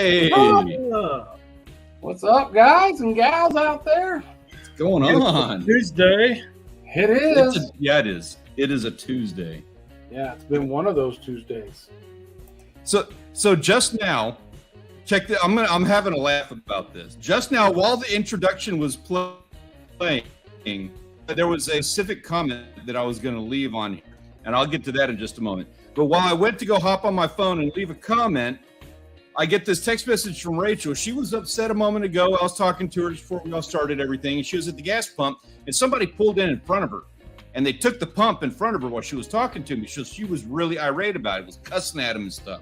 Hey, What's up, guys and gals out there? what's going on? Tuesday. It is. It is. It is a Tuesday. Yeah, it's been one of those Tuesdays. So just now, check the. I'm having a laugh about this. Just now, while the introduction was playing, there was a specific comment that I was going to leave on here, and I'll get to that in just a moment. But while I went to go hop on my phone and leave a comment, I get this text message from Rachel. She was upset a moment ago. I was talking to her before we all started everything, and she was at the gas pump, and somebody pulled in front of her, and they took the pump in front of her while she was talking to me. She was really irate about it, was cussing at him and stuff.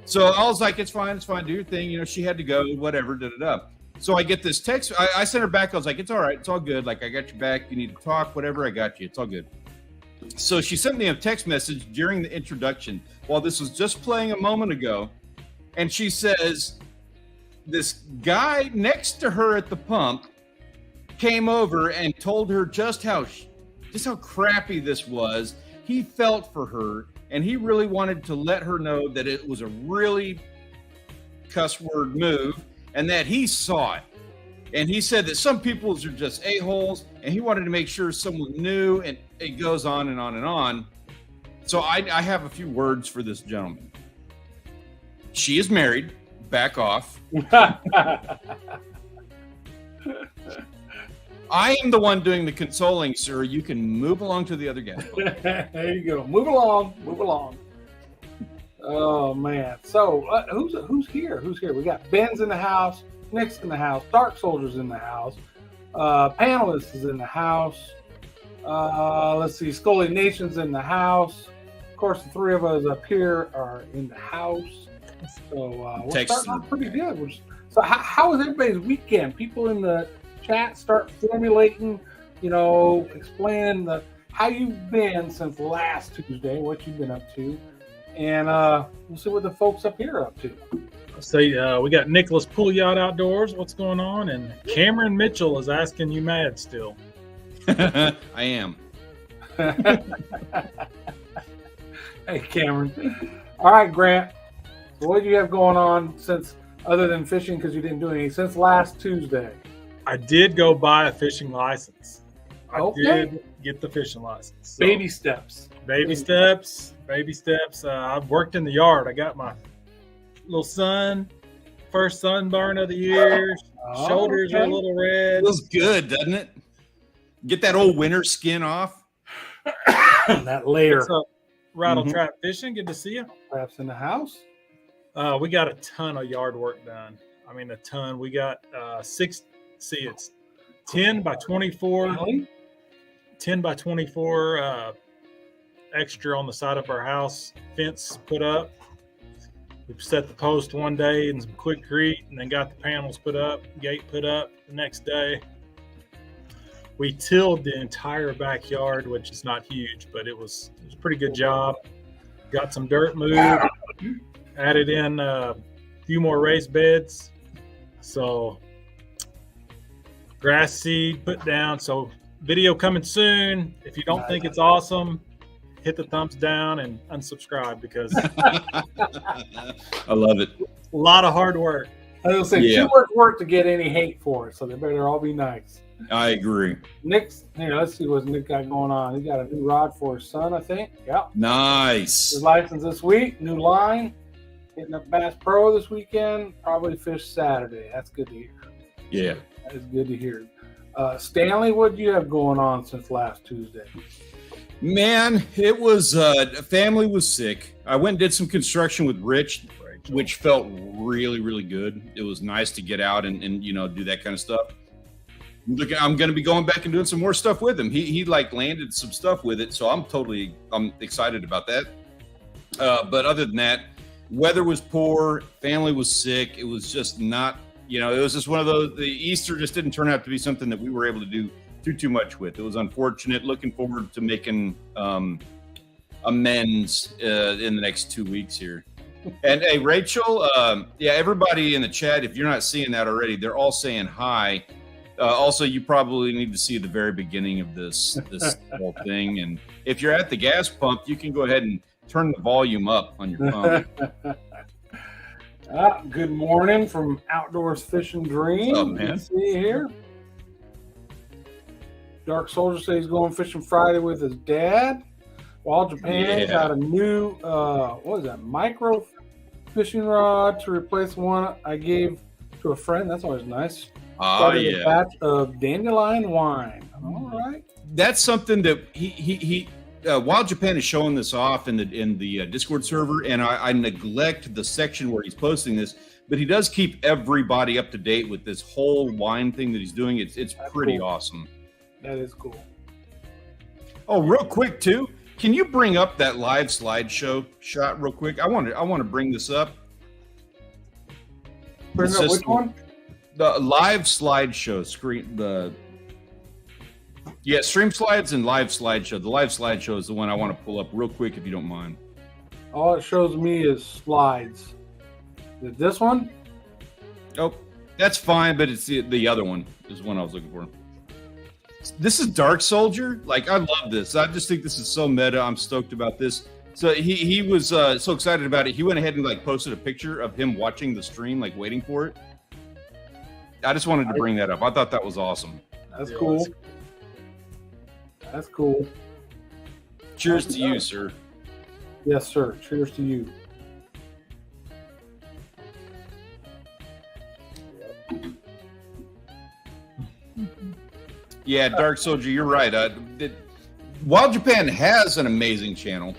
So I was like, it's fine, do your thing. You know, she had to go, whatever, da-da-da. So I get this text. I sent her back. I was like, it's all right. It's all good. Like, I got your back. You need to talk, whatever. I got you. It's all good. So she sent me a text message during the introduction while this was just playing a moment ago. And she says, this guy next to her at the pump came over and told her just how crappy this was. He felt for her, and he really wanted to let her know that it was a really cuss word move and that he saw it. And he said that some people are just a-holes, and he wanted to make sure someone knew, and it goes on and on and on. So I have a few words for this gentleman. She is married. Back off. I am the one doing the consoling, sir. You can move along to the other gas pump. There you go. Move along. Oh man. So who's here? We got Ben's in the house, Nick's in the house, Dark Soldier's in the house, Panelist is in the house. Let's see, Scully Nation's in the house. Of course, the three of us up here are in the house. So we're starting off pretty good. So how was everybody's weekend? People in the chat start formulating, explain how you've been since last Tuesday, what you've been up to, and we'll see what the folks up here are up to. So we got Nicholas Pool Yacht Outdoors. What's going on? And Cameron Mitchell is asking you mad still. I am. Hey, Cameron. All right, Grant. So what do you have going on since, other than fishing, because you didn't do anything, since last Tuesday? I did go buy a fishing license. I Okay. did get the fishing license. So, Baby steps. Baby steps. I've worked in the yard. I got my little first sunburn of the year. Shoulders are a little red. Feels good, doesn't it? Get that old winter skin off. That layer. What's up, Rattle Trap Fishing? Good to see you. Perhaps in the house. We got a ton of yard work done. I mean, a ton. We got it's 10 by 24. Really? 10 by 24 extra on the side of our house, fence put up. We set the post one day and some quickcrete, and then got the panels put up, gate put up the next day. We tilled the entire backyard, which is not huge, but it was a pretty good job. Got some dirt moved, added in a few more raised beds. So grass seed put down. So video coming soon. If you don't think it's awesome, hit the thumbs down and unsubscribe, because I love it. A lot of hard work. I was going to say, too much work to get any hate for it, so they better all be nice. I agree. Nick's here. Let's see what Nick got going on. He got a new rod for his son, I think. Yep. Nice. His license this week. New line. Hitting up Bass Pro this weekend. Probably fish Saturday. That's good to hear. Yeah. That is good to hear. Stanley, what do you have going on since last Tuesday? Man, it was family was sick. I went and did some construction with Rich, which felt really, really good. It was nice to get out and do that kind of stuff. Look, I'm going to be going back and doing some more stuff with him. He landed some stuff with it, so I'm excited about that. But other than that, weather was poor, family was sick. It was just not, it was just one of those. The Easter just didn't turn out to be something that we were able to do too much with. It was unfortunate. Looking forward to making amends in the next 2 weeks here. And hey, Rachel, everybody in the chat, if you're not seeing that already, they're all saying hi. Also, you probably need to see the very beginning of this whole thing. And if you're at the gas pump, you can go ahead and turn the volume up on your phone. Good morning from Outdoors Fishing Dream. What's up, man? Good to see you here. Dark Soldier says he's going fishing Friday with his dad. Wild Japan got a new, what is that, micro fishing rod to replace the one I gave to a friend. That's always nice. Started a batch of dandelion wine. All right. That's something that he Wild Japan is showing this off in the Discord server, and I neglect the section where he's posting this, but he does keep everybody up to date with this whole wine thing that he's doing. It's pretty awesome. That is cool. Oh, real quick too, can you bring up that live slideshow shot real quick? I want to bring this up. Bring up which one? The live slideshow screen. Stream slides and live slideshow. The live slideshow is the one I want to pull up real quick if you don't mind. All it shows me is slides. Is it this one? Oh, that's fine, but it's the other one is one I was looking for. This is Dark Soldier. Like, I love this. I just think this is so meta. I'm stoked about this. So he was so excited about it. He went ahead and like posted a picture of him watching the stream, like waiting for it. I just wanted to bring that up. I thought that was awesome. That's cool. That's cool. Cheers to you, sir. Yes, sir. Cheers to you. Yeah, Dark Soldier, you're right. Wild Japan has an amazing channel,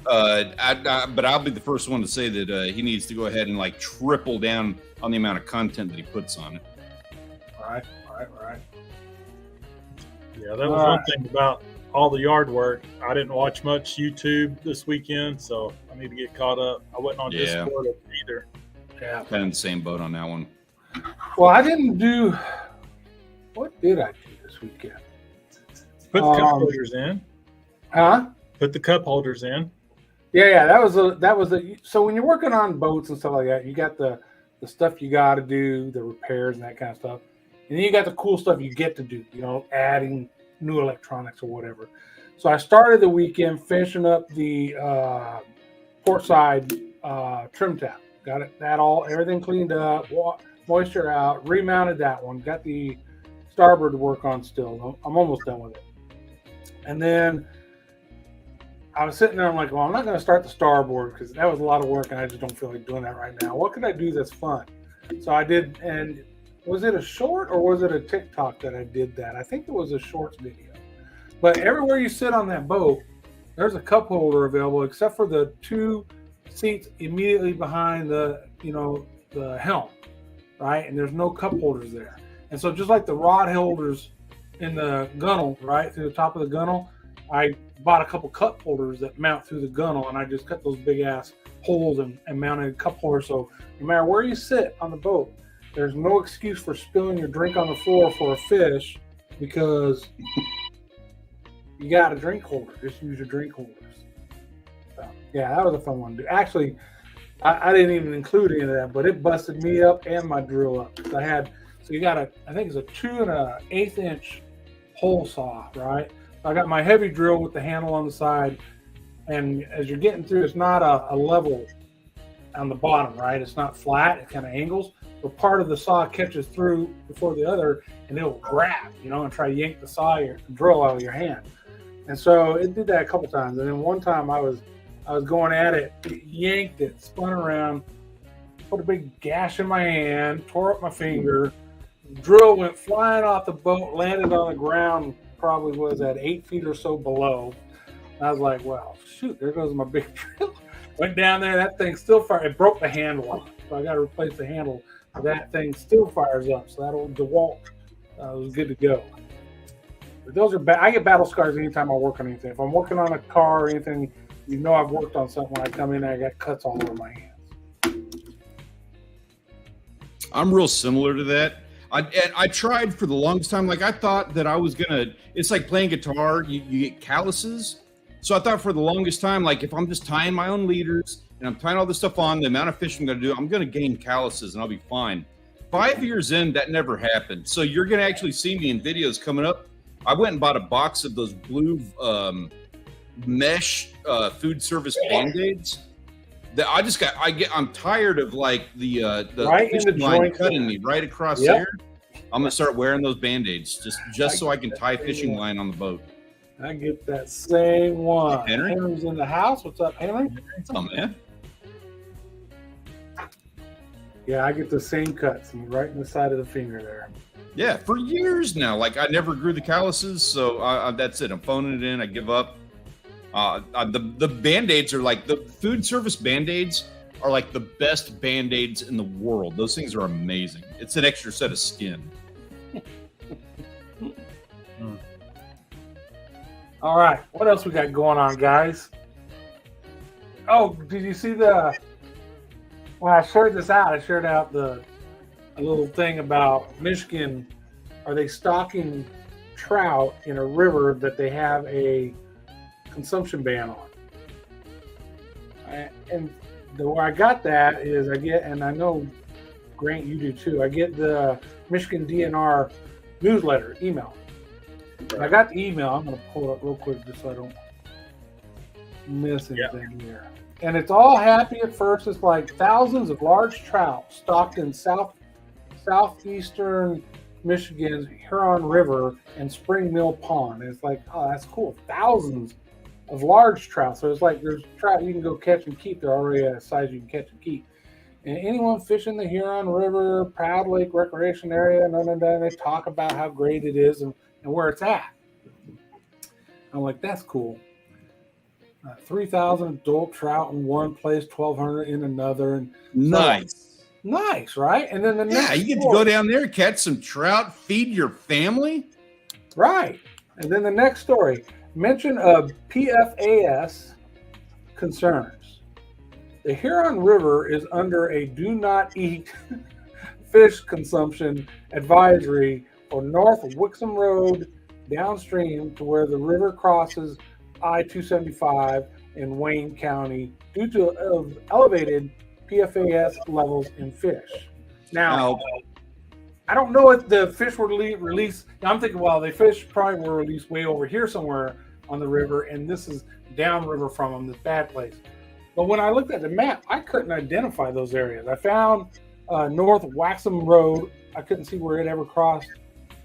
but I'll be the first one to say that he needs to go ahead and like triple down on the amount of content that he puts on it. Right. Yeah, that was one thing about all the yard work. I didn't watch much YouTube this weekend, so I need to get caught up. I wasn't on Discord either. Yeah, kind of in the same boat on that one. Well, I didn't do. What did I do this weekend? Put the cup holders in. Huh? Put the cup holders in. Yeah. That was a. So when you're working on boats and stuff like that, you got the stuff you got to do, the repairs and that kind of stuff, and then you got the cool stuff you get to do. You know, adding new electronics or whatever. So I started the weekend finishing up the port side trim tab. Got it. Everything cleaned up, moisture out, remounted that one. Got the starboard to work on still. I'm almost done with it. And then I was sitting there, I'm like, well, I'm not going to start the starboard because that was a lot of work and I just don't feel like doing that right now. What could I do that's fun? So I did, and was it a short or was it a TikTok that I did that? I think it was a shorts video. But everywhere you sit on that boat, there's a cup holder available except for the two seats immediately behind the helm, right? And there's no cup holders there. And so just like the rod holders in the gunnel, right, through the top of the gunnel, I bought a couple cup holders that mount through the gunnel, and I just cut those big ass holes and mounted a cup holder. So no matter where you sit on the boat, there's no excuse for spilling your drink on the floor for a fish because you got a drink holder. Just use your drink holders. So, yeah, that was a fun one to do. Actually, I didn't even include any of that, but it busted me up and my drill up. So you got I think it's a 2 1/8 inch hole saw, right? So I got my heavy drill with the handle on the side, and as you're getting through, it's not a level on the bottom, right? It's not flat, it kind of angles. So part of the saw catches through before the other, and it'll grab, and try to yank the saw or drill out of your hand. And so it did that a couple times. And then one time I was going at it, yanked it, spun around, put a big gash in my hand, tore up my finger. Drill went flying off the boat, landed on the ground, probably was at 8 feet or so below. And I was like, well, shoot, there goes my big drill. Went down there, that thing still fired. It broke the handle on it. So I got to replace the handle. That thing still fires up. So that old DeWalt was good to go. But those are I get battle scars anytime I work on anything. If I'm working on a car or anything, I've worked on something. When I come in there, I got cuts all over my hands. I'm real similar to that. I tried for the longest time. Like I thought that I was it's like playing guitar. You get calluses. So I thought for the longest time, like if I'm just tying my own leaders and I'm tying all this stuff on, the amount of fish I'm going to do, I'm going to gain calluses and I'll be fine. 5 years in, that never happened. So you're going to actually see me in videos coming up. I went and bought a box of those blue mesh food service Band-Aids. I'm tired of like the Right in the fishing line joint cutting there. me right across Yep. there. I'm gonna start wearing those band-aids just so I can tie fishing Yeah. line on the boat. I get that same one. Henry? Henry's in the house. What's up, Henry? Oh man. Yeah, I get the same cuts right in the side of the finger there. Yeah, for years now. Like I never grew the calluses, so that's it. I'm phoning it in. I give up. The band-aids are like the food service band-aids are like the best band-aids in the world. Those things are amazing. It's an extra set of skin. All right, what else we got going on, guys? Oh, did you see when I shared this out? I shared out a little thing about Michigan. Are they stocking trout in a river that they have a consumption ban on? And where I got that is and I know Grant, you do too. I get the Michigan DNR newsletter email. And I got the email. I'm going to pull it up real quick just so I don't miss anything here. And it's all happy at first. It's like thousands of large trout stocked in southeastern Michigan's Huron River and Spring Mill Pond. And it's like, oh, that's cool. Thousands of large trout. So it's like there's trout you can go catch and keep. They're already at a size you can catch and keep. And anyone fishing the Huron River, Proud Lake Recreation Area, they talk about how great it is and where it's at. I'm like, that's cool. 3,000 adult trout in one place, 1,200 in another. And Nice. Nice, right? And then the next you get to go down there, catch some trout, feed your family. Right. And then the next story, mention of PFAS concerns. The Huron River is under a do not eat fish consumption advisory for north of Wixom Road downstream to where the river crosses I-275 in Wayne County due to elevated PFAS levels in fish. Now, I don't know if the fish were released. I'm thinking, well, the fish probably were released way over here somewhere on the river, and this is downriver from them, this bad place. But when I looked at the map, I couldn't identify those areas. I found north Waxham Road. I couldn't see where it ever crossed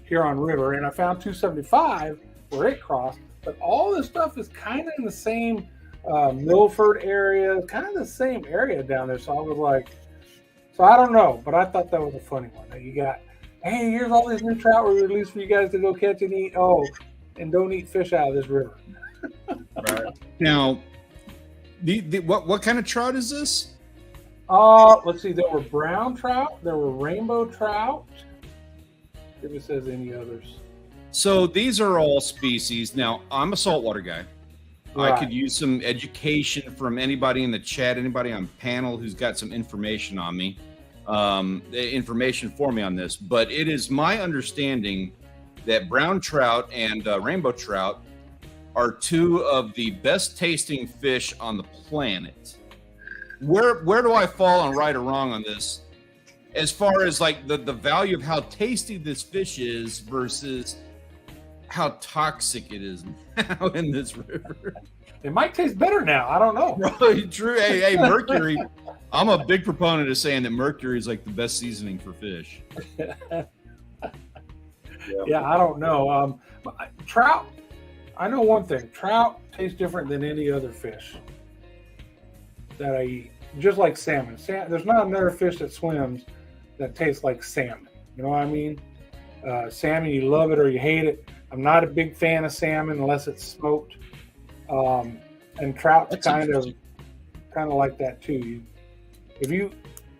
Huron River, and I found 275 where it crossed. But all this stuff is kind of in the same Milford area, kind of the same area down there. So I was like, so I don't know, but I thought that was a funny one. That you got, hey, here's all these new trout we released for you guys to go catch and eat. Oh, and don't eat fish out of this river. Right. Now, what kind of trout is this? Let's see. There were brown trout. There were rainbow trout. If it says any others. So these are all species. Now, I'm a saltwater guy. Right. I could use some education from anybody in the chat, anybody on panel who's got some information on me, information for me on this. But it is my understanding that brown trout and rainbow trout are two of the best tasting fish on the planet. Where do I fall on right or wrong on this? As far as like the value of how tasty this fish is versus how toxic it is now in this river. It might taste better now. I don't know. Really true. Hey, mercury. I'm a big proponent of saying that mercury is like the best seasoning for fish. Yeah, I don't know. Trout, I know one thing. Trout tastes different than any other fish that I eat. Just like salmon. There's not another fish that swims that tastes like salmon. You know what I mean? Salmon, you love it or you hate it. I'm not a big fan of salmon unless it's smoked. And trout's kind of like that too. If you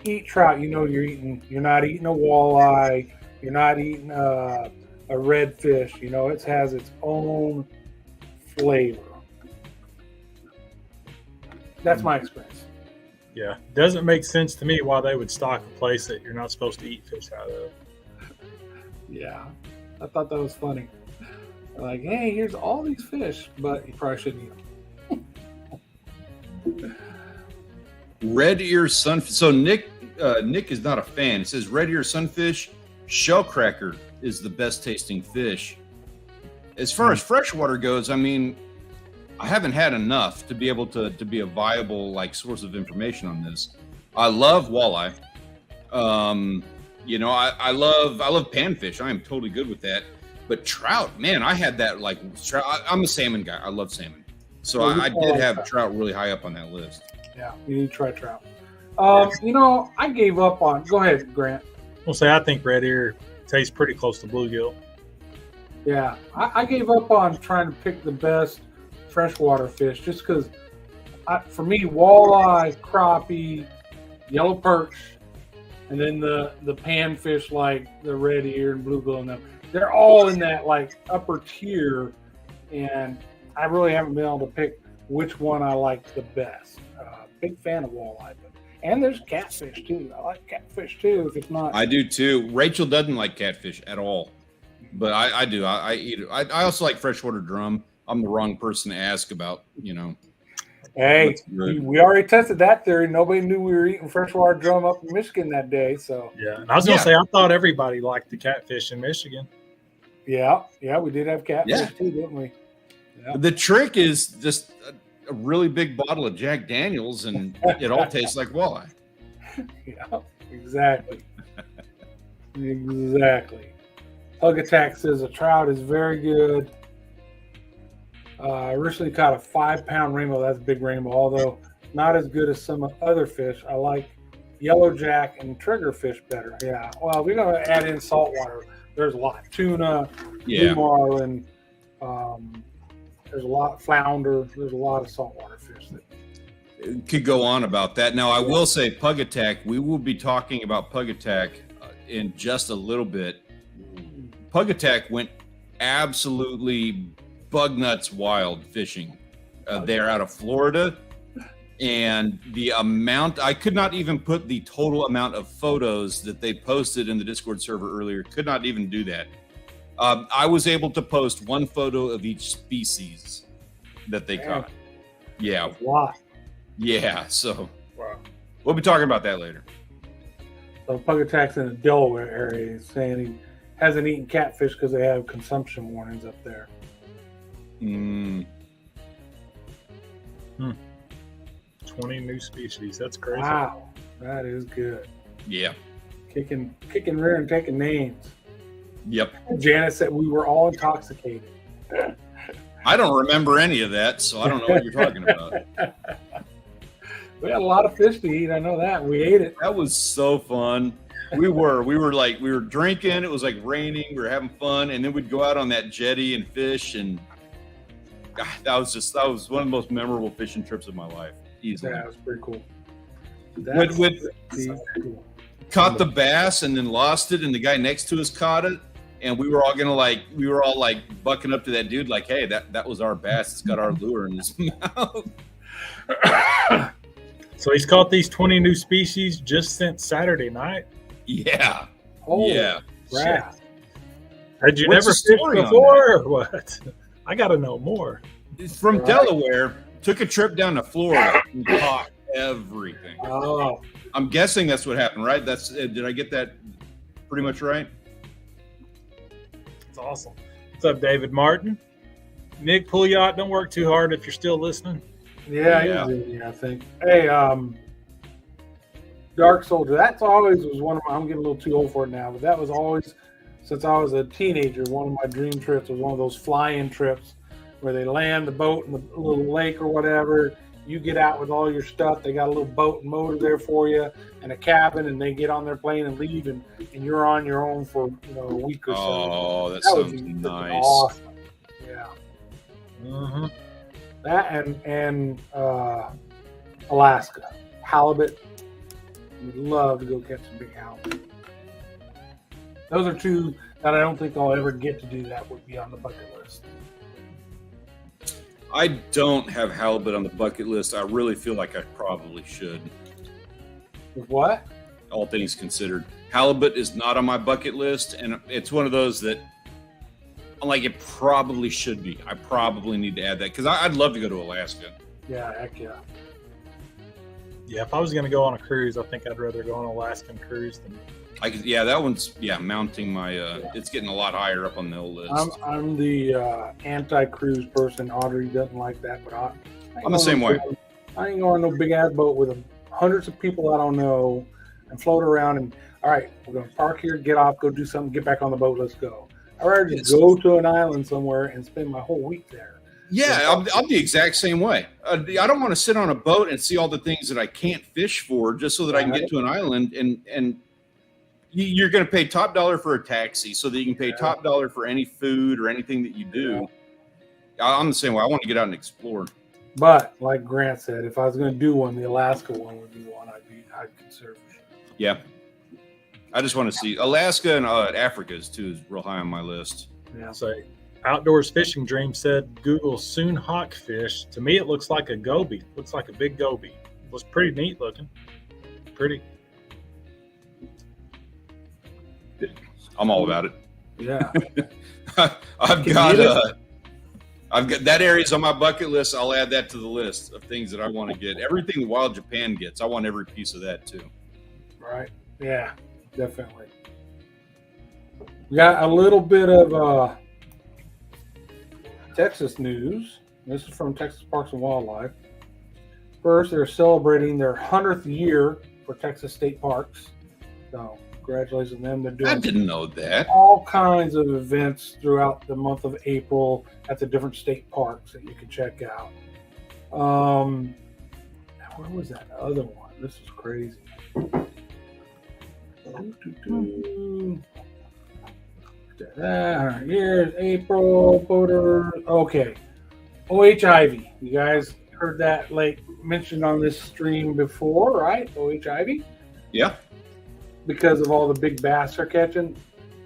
eat trout, you know you're not eating a walleye, you're not eating a redfish. You know, it has its own flavor. That's my experience. Yeah, doesn't make sense to me why they would stock a place that you're not supposed to eat fish out of. Yeah, I thought that was funny. Like, hey, here's all these fish, but you probably shouldn't eat them. Red ear sunfish. So Nick is not a fan. It says red ear sunfish, shellcracker is the best tasting fish. As far as freshwater goes, I mean, I haven't had enough to be able to be a viable like source of information on this. I love walleye. You know, I love panfish. I am totally good with that. But trout, man, I had that like trout. I'm a salmon guy. I love salmon. So I did have trout really high up on that list. Yeah, you need to try trout. You know, I gave up on. Go ahead, Grant. I'll say I think red ear tastes pretty close to bluegill. Yeah, I gave up on trying to pick the best freshwater fish just because, for me, walleye, crappie, yellow perch, and then the panfish like the red ear and bluegill and them. They're all in that like upper tier, and I really haven't been able to pick which one I like the best. Big fan of walleye, and there's catfish too. I like catfish too. If it's not, I do too. Rachel doesn't like catfish at all, but I do. I eat it. I also like freshwater drum. I'm the wrong person to ask about. You know. Hey, we already tested that theory. Nobody knew we were eating freshwater drum up in Michigan that day. So yeah, and I was gonna say I thought everybody liked the catfish in Michigan. Yeah, we did have catfish too, didn't we? Yeah. The trick is just a really big bottle of Jack Daniels, and it all tastes like walleye. Yeah, exactly. Exactly. Hug Attack says a trout is very good. I recently caught a 5-pound rainbow. That's a big rainbow, although not as good as some other fish. I like yellowjack and triggerfish better. Yeah. Well, we're going to add in saltwater. There's a lot. Tuna, blue marlin. There's a lot flounder. There's a lot of saltwater fish. Could go on about that. Now, I will say Pug Attack. We will be talking about Pug Attack in just a little bit. Pug Attack went absolutely bug nuts wild fishing. They're out of Florida, and the amount, I could not even put the total amount of photos that they posted in the Discord server earlier. Could not even do that. I was able to post one photo of each species that they caught. Yeah. Wow. Yeah. So we'll be talking about that later. So Pug Attack's in the Delaware area. He's saying he hasn't eaten catfish because they have consumption warnings up there. 20 new species. That's crazy. Wow. That is good. Yeah. Kicking rear and taking names. Yep. Janice said we were all intoxicated. I don't remember any of that, so I don't know what you're talking about. We had a lot of fish to eat. I know that. We ate it. That was so fun. We were drinking. It was like raining. We were having fun, and then we'd go out on that jetty and fish. And God, that was one of the most memorable fishing trips of my life. Easily. Yeah, that was pretty cool. Caught the bass and then lost it, and the guy next to us caught it, and we were all bucking up to that dude like, hey, that was our bass. It's got our lure in his mouth. So he's caught these 20 new species just since Saturday night. Yeah. Holy yeah. crap. Had you What's never the story fished on before or what? I got to know more. From Delaware, took a trip down to Florida and caught everything. Oh. I'm guessing that's what happened, right? Did I get that pretty much right? That's awesome. What's up, David Martin? Nick, pull yacht. Don't work too hard if you're still listening. Yeah, I think. Hey, Dark Soldier. That's always was one of my. I'm getting a little too old for it now, but that was always, since I was a teenager, one of my dream trips was one of those fly-in trips where they land the boat in the little lake or whatever. You get out with all your stuff. They got a little boat and motor there for you and a cabin, and they get on their plane and leave, and you're on your own for a week or so. Oh, that sounds nice. Awesome. Yeah. Mm-hmm. That and Alaska halibut. Would love to go catch some big halibut. Those are two that I don't think I'll ever get to do. That would be on the bucket list. I don't have halibut on the bucket list. I really feel like I probably should. What? All things considered, halibut is not on my bucket list, and it's one of those that I'm like, it probably should be. I probably need to add that because I'd love to go to Alaska. Yeah, heck yeah. Yeah, if I was going to go on a cruise, I think I'd rather go on an Alaskan cruise than. That one's mounting my. It's getting a lot higher up on the old list. I'm the anti-cruise person. Audrey doesn't like that, but I'm the same way. I ain't going on no big ass boat with hundreds of people I don't know and float around and all right, we're gonna park here, get off, go do something, get back on the boat, let's go. I'd rather just go to an island somewhere and spend my whole week there. Yeah, I'm the exact same way. I don't want to sit on a boat and see all the things that I can't fish for just so that I can get to an island and you're going to pay top dollar for a taxi so that you can pay top dollar for any food or anything that you do. I'm the same way. I want to get out and explore. But like Grant said, if I was going to do one, the Alaska one would be one I'd consider. Yeah. I just want to see Alaska and Africa is real high on my list. Yeah. So Outdoors Fishing Dream said Google soon hawk fish. To me, it looks like a goby. Looks like a big goby. It was pretty neat looking. Pretty. I'm all about it. Yeah. I've got that area's on my bucket list. I'll add that to the list of things that I want to get. Everything Wild Japan gets, I want every piece of that too. Right. Yeah, definitely. We got a little bit of Texas news. This is from Texas Parks and Wildlife. First, they're celebrating their 100th year for Texas State Parks. So, congratulations to them. They're doing I didn't know that. all kinds of events throughout the month of April at the different state parks that you can check out. Where was that other one? This is crazy. Here's April voters. Okay. OH Ivy. You guys heard that mentioned on this stream before, right? OH Ivy? Yeah. Because of all the big bass they're catching,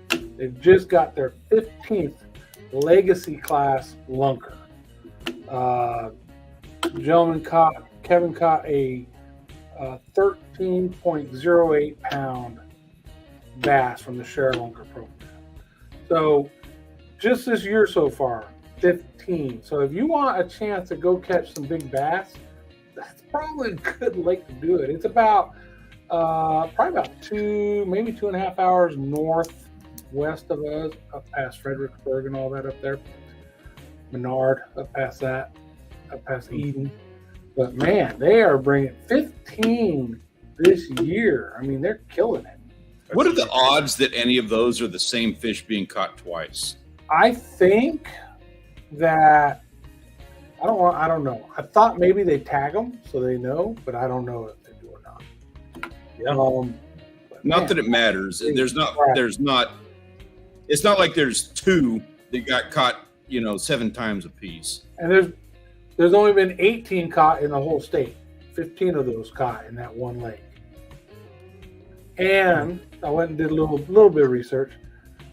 they've just got their 15th legacy class lunker. Kevin caught a 13.08 pound bass from the Share Lunker program. So just this year so far, 15. So if you want a chance to go catch some big bass, that's probably a good lake to do it. It's about probably about 2.5 hours northwest of us, up past Fredericksburg and all that up there. Menard, up past that, up past Eden. But man, they are bringing 15 this year. I mean, they're killing it. What are the odds that any of those are the same fish being caught twice? I think that I don't know. I thought maybe they tag them so they know, but I don't know if they do or not. Yeah. Not that it matters. It's not like there's two that got caught, 7 times a piece. And there's only been 18 caught in the whole state. 15 of those caught in that one lake. And I went and did a little bit of research.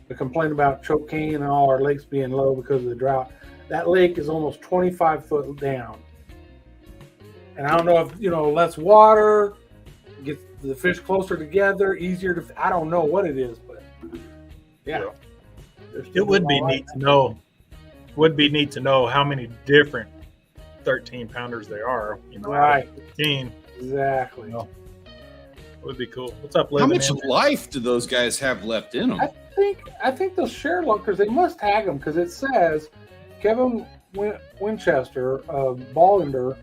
The complaint about choke cane and all our lakes being low because of the drought. That lake is almost 25 foot down. And I don't know if, less water gets the fish closer together, easier to, I don't know what it is, but yeah. It would be neat to know. Would be neat to know how many different 13 pounders there are. Right. 15. Exactly. Would be cool. What's up, How much life do those guys have left in them? I think those Share Lunkers, they must tag them because it says Kevin Winchester of Bollinger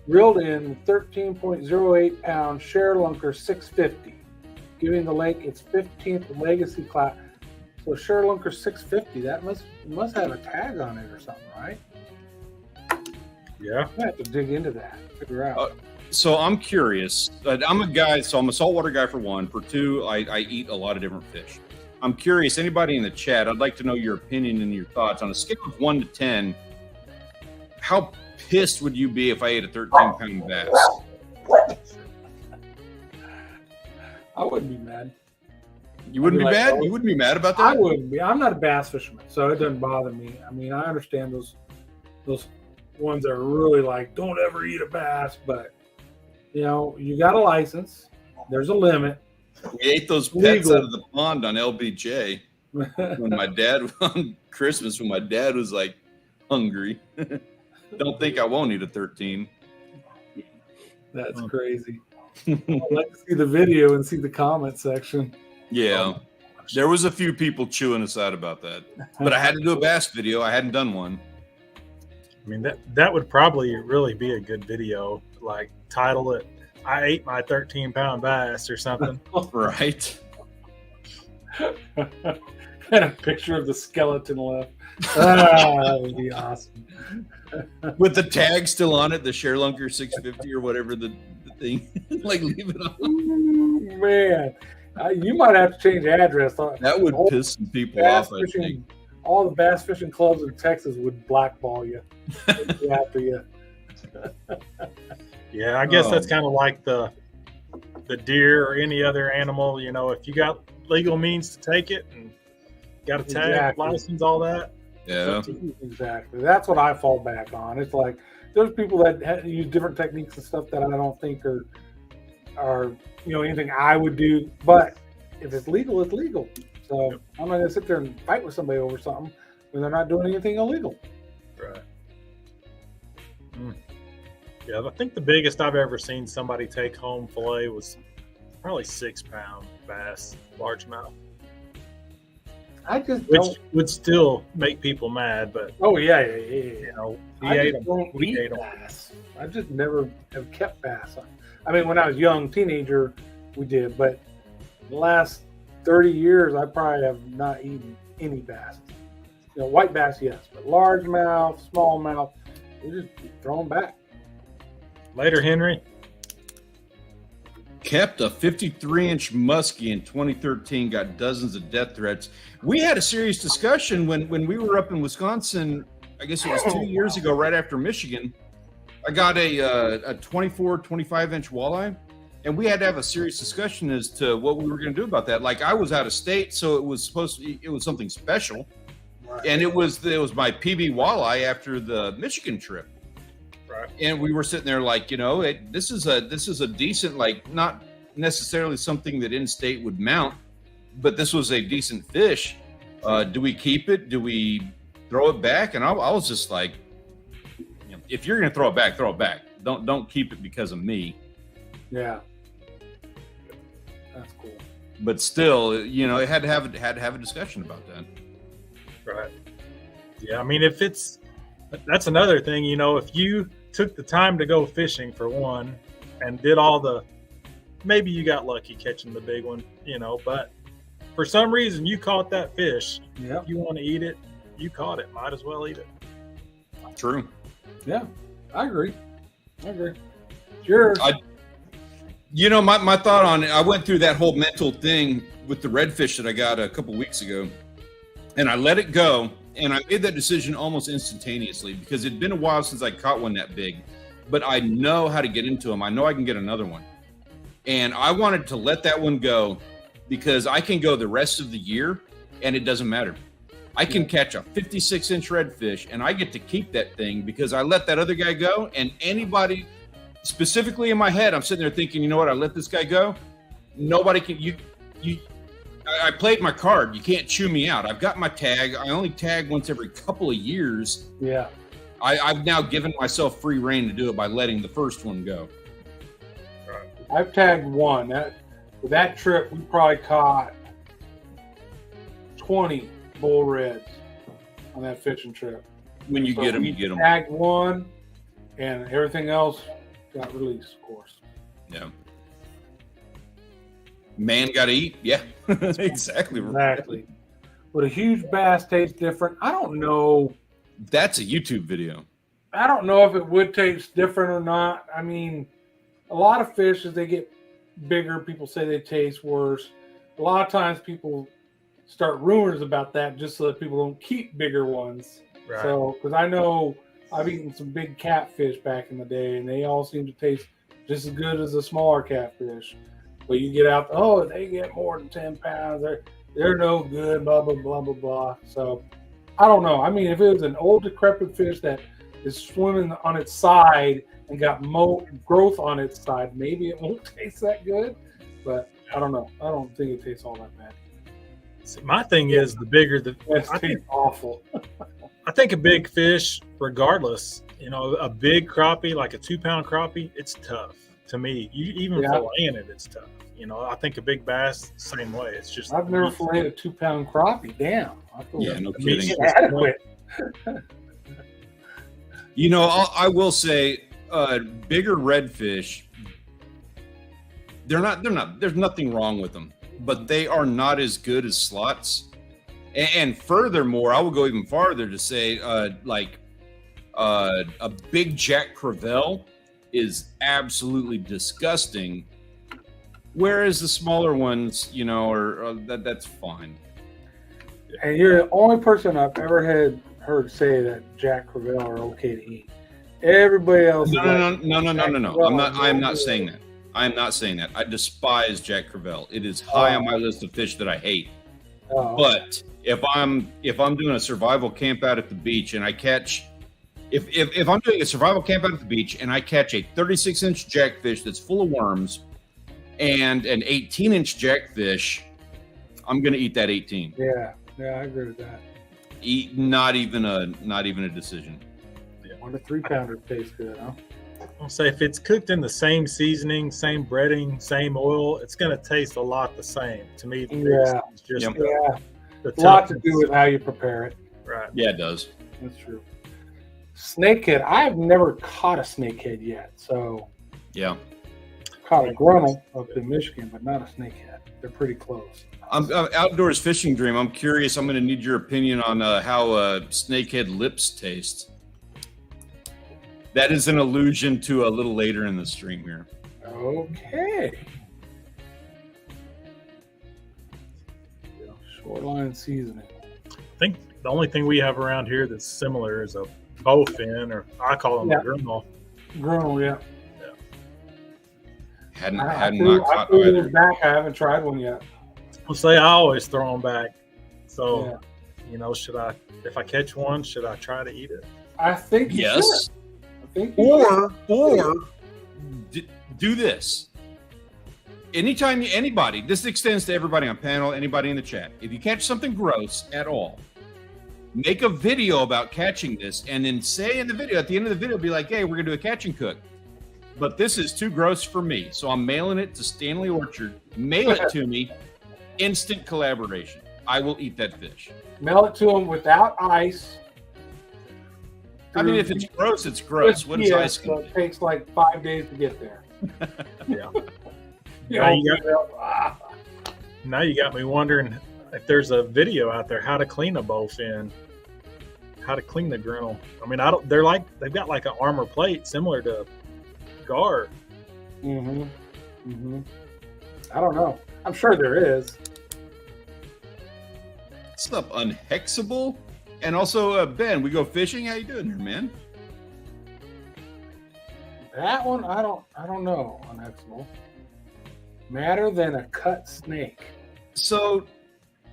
reeled in 13.08 pound Share Lunker 650, giving the lake its 15th legacy class. So Share Lunker 650, that must have a tag on it or something, right? Yeah. I have to dig into that, figure out. So I'm curious. I'm a saltwater guy for one. For two, I eat a lot of different fish. I'm curious, anybody in the chat, I'd like to know your opinion and your thoughts. On a scale of 1 to 10, how pissed would you be if I ate a 13-pound bass? I wouldn't be mad. You wouldn't be mad? You wouldn't be mad about that? I wouldn't be. I'm not a bass fisherman, so it doesn't bother me. I mean, I understand those ones that are really like, don't ever eat a bass, but you got a license. There's a limit. We ate those pets out of the pond on LBJ when my dad on Christmas when my dad was hungry. Don't think I won't eat a 13. That's crazy. I'd like to see the video and see the comment section. Yeah. There was a few people chewing us out about that. But I had to do a bass video. I hadn't done one. I mean, that would probably really be a good video. Like, title it, I ate my 13-pound bass or something. Right. And a picture of the skeleton left. That would be awesome. With the tag still on it, the Sherlunker 650 or whatever the thing. Like, leave it on. Ooh, man. You might have to change the address. That would piss some people off, I think. All the bass fishing clubs in Texas would blackball you after you. Yeah, I guess that's kind of like the deer or any other animal. You know, if you got legal means to take it and got a tag, license, all that. Yeah, exactly. That's what I fall back on. It's like there's people that use different techniques and stuff that I don't think are anything I would do. But if it's legal, it's legal. So I'm not gonna sit there and fight with somebody over something when they're not doing anything illegal. Right. Yeah, I think the biggest I've ever seen somebody take home fillet was probably 6-pound bass, largemouth. Which would still make people mad, but yeah. You know, We ate them. Bass. I just never have kept bass. I mean, when I was young, teenager, we did, but the last 30 years, I probably have not eaten any bass. White bass, yes, but largemouth, smallmouth, we just throw them back. Later, Henry. Kept a 53-inch muskie in 2013, got dozens of death threats. We had a serious discussion when we were up in Wisconsin, I guess it was 2 years ago, right after Michigan. I got a 24, 25-inch walleye, and we had to have a serious discussion as to what we were going to do about that. Like, I was out of state, so it was something special. Right. And it was my PB walleye after the Michigan trip. Right. And we were sitting there like, this is a decent, like, not necessarily something that in-state would mount, but this was a decent fish. Do we keep it? Do we throw it back? And I was just like, if you're going to throw it back, throw it back. Don't keep it because of me. Yeah. That's cool. But still, it had to have a discussion about that. Right. Yeah, I mean, that's another thing, if you took the time to go fishing for one and did maybe you got lucky catching the big one, but for some reason you caught that fish. Yeah. If you want to eat it, you caught it. Might as well eat it. True. Yeah, I agree. Sure. My thought on it, I went through that whole mental thing with the redfish that I got a couple weeks ago, and I let it go, and I made that decision almost instantaneously because it'd been a while since I caught one that big, but I know how to get into them. I know I can get another one, and I wanted to let that one go because I can go the rest of the year, and it doesn't matter. I can catch a 56-inch redfish, and I get to keep that thing because I let that other guy go, and anybody, specifically in my head, I'm sitting there thinking, you know what, I let this guy go. Nobody can, I played my card. You can't chew me out. I've got my tag. I only tag once every couple of years. Yeah. I've now given myself free reign to do it by letting the first one go. Right. I've tagged one. That trip, we probably caught 20 bull reds on that fishing trip. When you get them, you get them. Tagged one, and everything else got released, of course. Yeah. Man got to eat. Yeah, exactly. Exactly. But a huge bass tastes different. I don't know. That's a YouTube video. I don't know if it would taste different or not. I mean, a lot of fish, as they get bigger, people say they taste worse. A lot of times people start rumors about that just so that people don't keep bigger ones. Right. So, because I know I've eaten some big catfish back in the day, and they all seem to taste just as good as a smaller catfish. But you get out, they get more than 10 pounds. They're no good, blah, blah, blah, blah, blah. So, I don't know. I mean, if it was an old decrepit fish that is swimming on its side and got growth on its side, maybe it won't taste that good. But I don't know. I don't think it tastes all that bad. See, my thing is the bigger the I think awful. I think a big fish, regardless, a big crappie, like a 2-pound crappie, it's tough. to me. Even filleting it, it's tough. I think a big bass, same way. It's just I've never filleted a 2-pound crappie. Damn. I feel Yeah, like no the meat's kidding. adequate. I will say, bigger redfish. They're not. There's nothing wrong with them, but they are not as good as slots. And furthermore, I will go even farther to say, a big Jack Crevalle is absolutely disgusting, whereas the smaller ones, that's fine. And you're the only person I've ever heard say that Jack Crevalle are okay to eat. Everybody else. No. I am not saying that. I am not saying that. I despise Jack Crevalle. It is high on my list of fish that I hate. But if I'm doing a survival camp out at the beach and I catch, if I'm doing a survival camp out at the beach and I catch a 36-inch jackfish that's full of worms and an 18-inch jackfish, I'm gonna eat that 18. Yeah, I agree with that. Not even a decision. 1 to 3 pounder tastes good, huh? I'll say if it's cooked in the same seasoning, same breading, same oil, it's going to taste a lot the same. To me, it's just a lot to do with how you prepare it. Right. Yeah, it does. That's true. Snakehead. I've never caught a snakehead yet. So yeah, caught a grunnel up in Michigan, but not a snakehead. They're pretty close. I'm Outdoors Fishing Dream. I'm curious. I'm going to need your opinion on how snakehead lips taste. That is an allusion to a little later in the stream here. Okay. Shoreline seasoning. I think the only thing we have around here that's similar is a bowfin, or I call them a grunnel. Grunnel, yeah. Hadn't I caught either. Back. I haven't tried one yet. I'll say I always throw them back. So, if I catch one, should I try to eat it? I think yes. Should. Or do this. Anytime anybody, this extends to everybody on panel, anybody in the chat. If you catch something gross at all, make a video about catching this, and then say in the video, at the end of the video, be like, hey, we're gonna do a catch and cook. But this is too gross for me. So I'm mailing it to Stanley Orchard. Mail it to me. Instant collaboration. I will eat that fish. Mail it to them without ice. I mean, if it's gross, it's gross. What is ice going to do? It takes like 5 days to get there. Yeah. Now you got me wondering if there's a video out there how to clean a bowfin, how to clean the grinnell. I mean, they've got like an armor plate similar to gar. I don't know. I'm sure there is. Stuff unhexable. And also, Ben, we go fishing. How you doing here, man? That one, I don't know. Unhexable. Madder than a cut snake. So,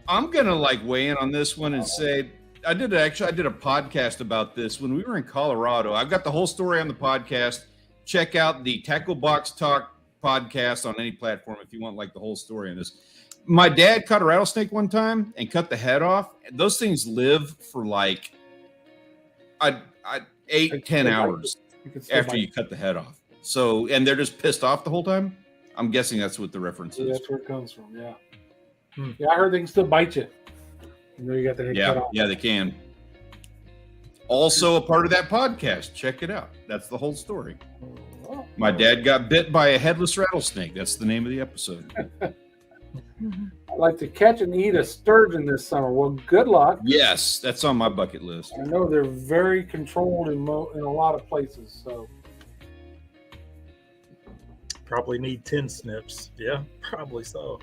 I'm gonna weigh in on this one and say I did a podcast about this when we were in Colorado. I've got the whole story on the podcast. Check out the Tackle Box Talk podcast on any platform if you want the whole story on this. My dad caught a rattlesnake one time and cut the head off. Those things live for 8-10 hours after you cut the head off. So, and they're just pissed off the whole time. I'm guessing that's what the reference is. That's where it comes from. Yeah. Yeah, I heard they can still bite you. You know, you got the head cut off. Yeah, they can. Also a part of that podcast. Check it out. That's the whole story. My dad got bit by a headless rattlesnake. That's the name of the episode. I'd like to catch and eat a sturgeon this summer. Well, good luck. Yes, that's on my bucket list. I know they're very controlled in a lot of places. So probably need 10 snips. Yeah, probably so.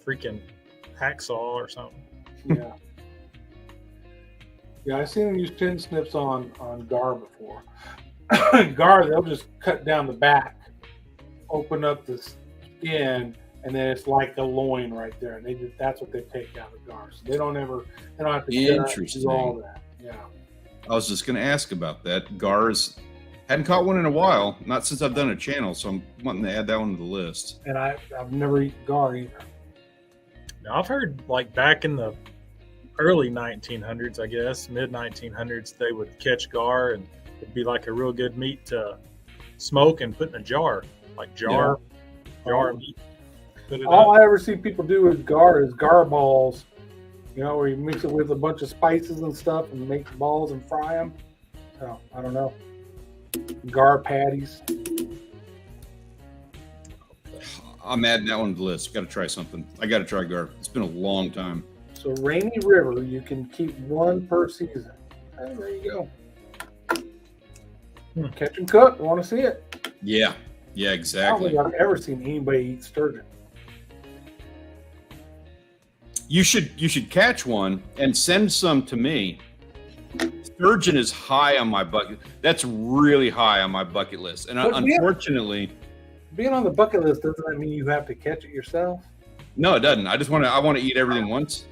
Freaking hacksaw or something. Yeah. Yeah, I've seen them use 10 snips on gar before. Gar, they'll just cut down the back, open up the skin, and then it's like the loin right there. And that's what they take out of gar. So they don't have to do all that. Yeah. I was just going to ask about that. Gars, hadn't caught one in a while, not since I've done a channel, so I'm wanting to add that one to the list. And I've never eaten gar either. Now, I've heard back in the early 1900s, I guess, mid 1900s, they would catch gar and it'd be like a real good meat to smoke and put in a jar. like jar meat. Put it All up. I ever see people do is gar balls. You know, where you mix it with a bunch of spices and stuff and make balls and fry them. So I don't know. Gar patties. I'm adding that one to the list. Got to try something. I got to try gar. It's been a long time. So Rainy River, you can keep one per season. Hey, there you go. Catch and cook. I want to see it. Yeah, I don't exactly. think I've ever seen anybody eat sturgeon. You should catch one and send some to me. Sturgeon is high on my bucket. That's really high on my bucket list. And But unfortunately, being on the bucket list doesn't that mean you have to catch it yourself? no, it doesn't. I want to eat everything once.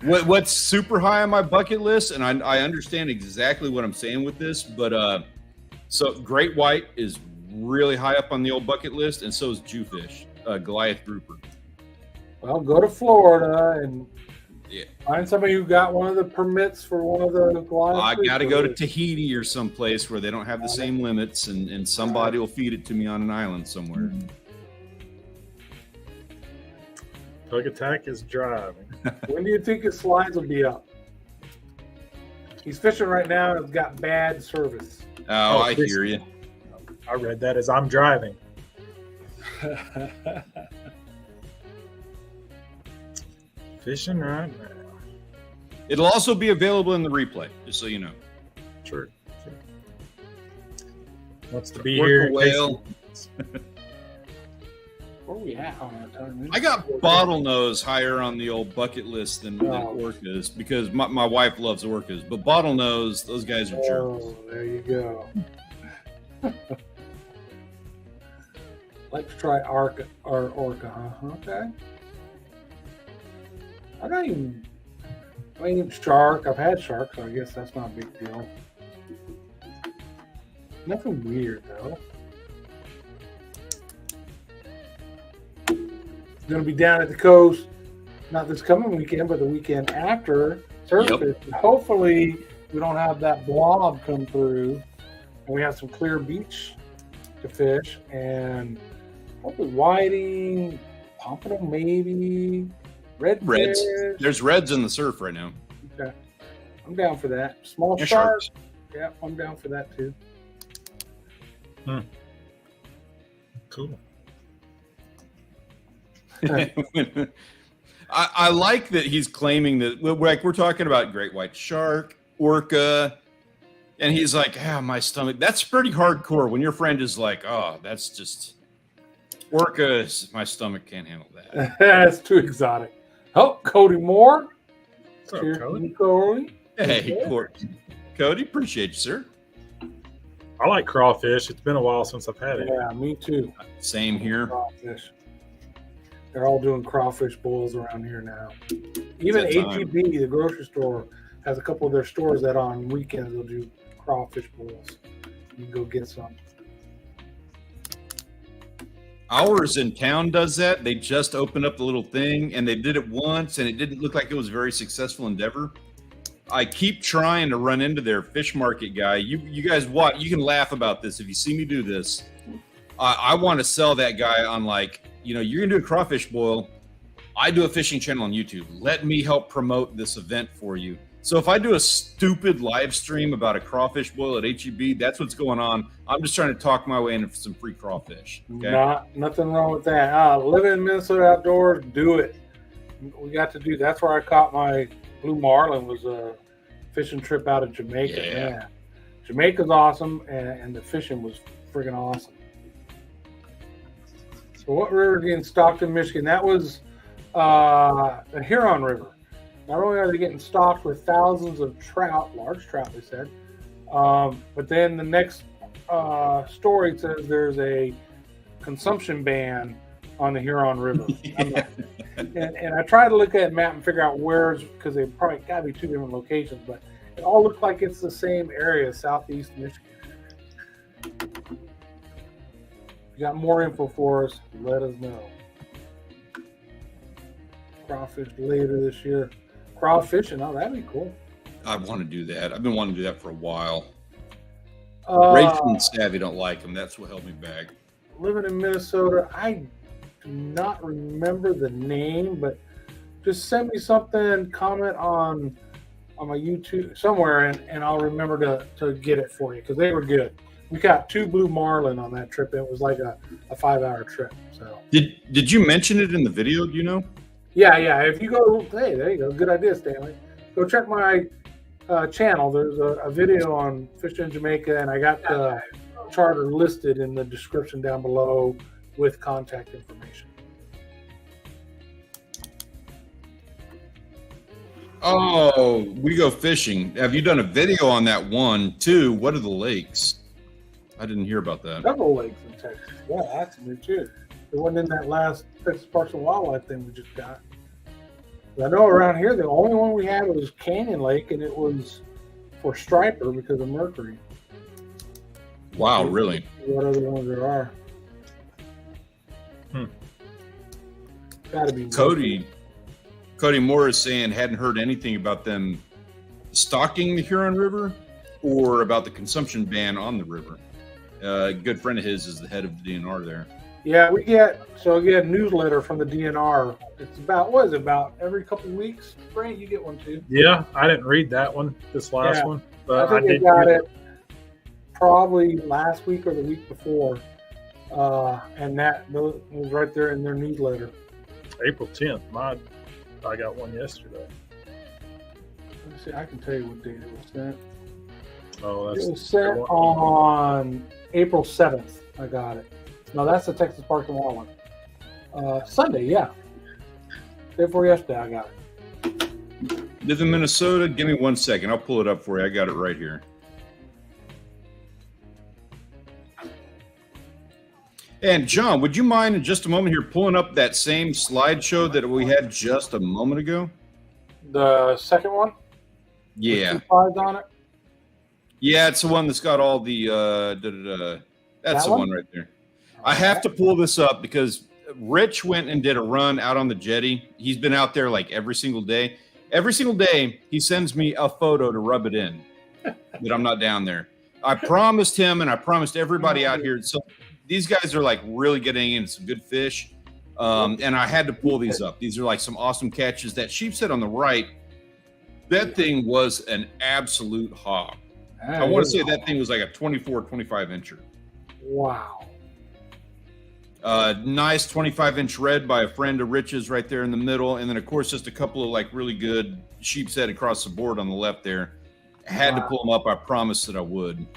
What's super high on my bucket list, and I understand exactly what I'm saying with this, but so great white is really high up on the old bucket list, and so is jewfish, Goliath grouper. Well, go to Florida and Yeah. find somebody who got one of the permits for one of the Goliath. I got to go to groupers. Tahiti or someplace where they don't have the same limits, and somebody will feed it to me on an island somewhere. Bug attack is driving. When do you think his slides will be up? He's fishing right now and has got bad service. Oh, I hear you. I read that as I'm driving. Fishing right now. It'll also be available in the replay, just so you know. Sure. Wants to be Orca here. in case whale. Where are we at on our time? I got bottlenose higher on the old bucket list than orcas because my wife loves orcas, but bottlenose, those guys are jerks. Oh, there you go. Let's try orca, huh? Okay. I mean, shark. I've had shark, so I guess that's not a big deal. Nothing weird though. Going to be down at the coast, not this coming weekend, but the weekend after surface. Yep. Hopefully, we don't have that blob come through, and we have some clear beach to fish, and hopefully whiting, pompano maybe, Reds. redfish. There's reds in the surf right now. Okay, I'm down for that. Small And shark. sharks. Yeah, I'm down for that too. Cool. I like that he's claiming that we're talking about great white shark, orca, and he's like, my stomach. That's pretty hardcore when your friend is like, oh, that's just orca. My stomach can't handle that. That's too exotic. Oh, Cody Moore. What's up, Cheers, Cody? Cody. Hey, Cody, appreciate you, sir. I like crawfish. It's been a while since I've had it. Yeah, me too. Same here. Crawfish. They're all doing crawfish boils around here now. Even It's that time. HEB, the grocery store, has a couple of their stores that on weekends they'll do crawfish boils. You can go get some. Ours in town does that. They just opened up the little thing, and they did it once, and it didn't look like it was a very successful endeavor. I keep trying to run into their fish market guy. You guys, what? You can laugh about this if you see me do this. I want to sell that guy on you're gonna do a crawfish boil. I do a fishing channel on YouTube. Let me help promote this event for you. So if I do a stupid live stream about a crawfish boil at HEB, that's what's going on. I'm just trying to talk my way into some free crawfish. Okay. Nothing wrong with that. Living in Minnesota outdoors, do it. We got to do. That's where I caught my blue marlin. Was a fishing trip out of Jamaica. Yeah. Jamaica's awesome, and the fishing was friggin' awesome. So what river getting stocked in Michigan? That was the Huron River. Not only are they getting stocked with thousands of trout, large trout, they said, but then the next story says there's a consumption ban on the Huron River. And I tried to look at a map and figure out where's, because they probably got to be two different locations, but it all looked like it's the same area, southeast Michigan. If you got more info for us, let us know. Crawfish later this year. Crawfishing, oh, that'd be cool. I want to do that. I've been wanting to do that for a while. Rachel and Savvy don't like them. That's what held me back. Living in Minnesota, I do not remember the name, but just send me something, comment on my YouTube somewhere, and I'll remember to get it for you because they were good. We got 2 blue marlin on that trip. It was like a 5-hour trip. So did you mention it in the video? Do you know? Yeah. If you go, hey, there you go. Good idea, Stanley. Go check my channel. There's a video on fishing in Jamaica, and I got the charter listed in the description down below with contact information. Oh, we go fishing. Have you done a video on that one too? What are the lakes? I didn't hear about that. Several lakes in Texas. Yeah, that's new too. It wasn't in that last Texas Parks and Wildlife thing we just got. I know around here the only one we had was Canyon Lake, and it was for striper because of mercury. Wow, really? What other ones there are? Gotta be Cody Moore is saying hadn't heard anything about them stocking the Huron River or about the consumption ban on the river. A good friend of his is the head of the DNR there. Yeah, we get a newsletter from the DNR. It's about every couple weeks. Brent, you get one too. Yeah, I didn't read that one, this last one, but I think I got it probably last week or the week before, and that was right there in their newsletter. April 10th. I got one yesterday. Let me see. I can tell you what date it was sent. Oh, It was sent on April 7th. I got it. No, that's the Texas Parks and Wildlife. Sunday, yeah. Day before yesterday, I got it. Live in Minnesota. Give me 1 second. I'll pull it up for you. I got it right here. And John, would you mind in just a moment here pulling up that same slideshow that we had just a moment ago? The second one? Yeah. With 2 slides on it? Yeah, it's the one that's got all the that's the one right there. I have to pull this up because Rich went and did a run out on the jetty. He's been out there like every single day. Every single day, he sends me a photo to rub it in that I'm not down there. I promised him and I promised everybody out here. So these guys are like really getting into some good fish. And I had to pull these up. These are like some awesome catches. That sheepshead on the right, that thing was an absolute hog. I want to say that thing was like a 24, 25 incher. Wow. Nice 25-inch red by a friend of Rich's right there in the middle. And then, of course, just a couple of like really good sheepshead across the board on the left there. Had to pull them up. I promised that I would.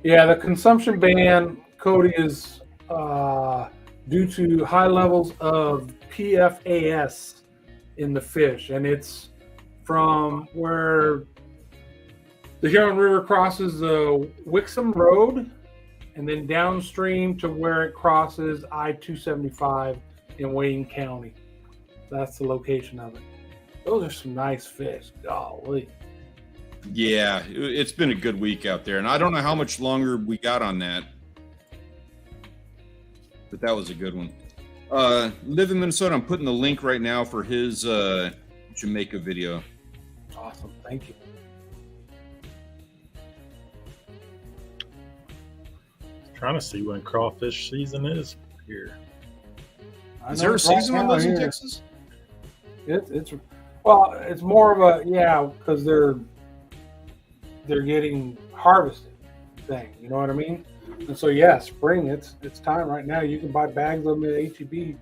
Yeah, the consumption ban, Cody, is due to high levels of PFAS in the fish. And it's from where the Huron River crosses the Wixom Road and then downstream to where it crosses I-275 in Wayne County. That's the location of it. Those are some nice fish. Golly. Yeah, it's been a good week out there. And I don't know how much longer we got on that. But that was a good one. Live in Minnesota, I'm putting the link right now for his Jamaica video. Awesome. Thank you. Trying to see when crawfish season is here. Is there a season on those in Texas? It's more of a because they're getting harvested thing. You know what I mean? And so spring. It's time right now. You can buy bags of them at H-E-B.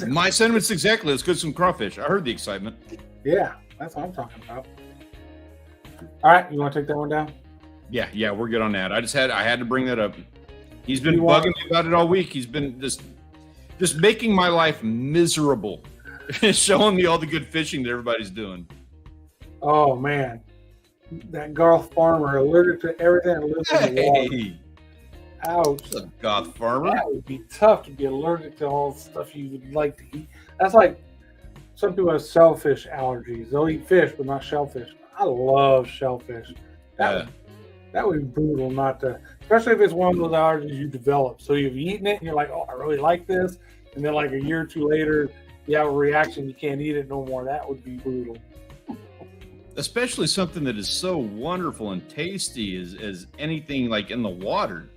My sentiments exactly. Let's get some crawfish. I heard the excitement. Yeah, that's what I'm talking about. All right, you want to take that one down? Yeah, we're good on that. I had to bring that up. He's been bugging me about it all week. He's been just making my life miserable, showing me all the good fishing that everybody's doing. Oh man, that Garth farmer allergic to everything that lives in the water. Ouch! What's up, Garth farmer? That would be tough to be allergic to all the stuff you would like to eat. That's like some people have shellfish allergies. They'll eat fish, but not shellfish. I love shellfish. That would be brutal not to, especially if it's one of those allergies you develop. So you've eaten it and you're like, oh, I really like this. And then like a year or two later, you have a reaction, you can't eat it no more. That would be brutal. especially something that is so wonderful and tasty as anything like in the water.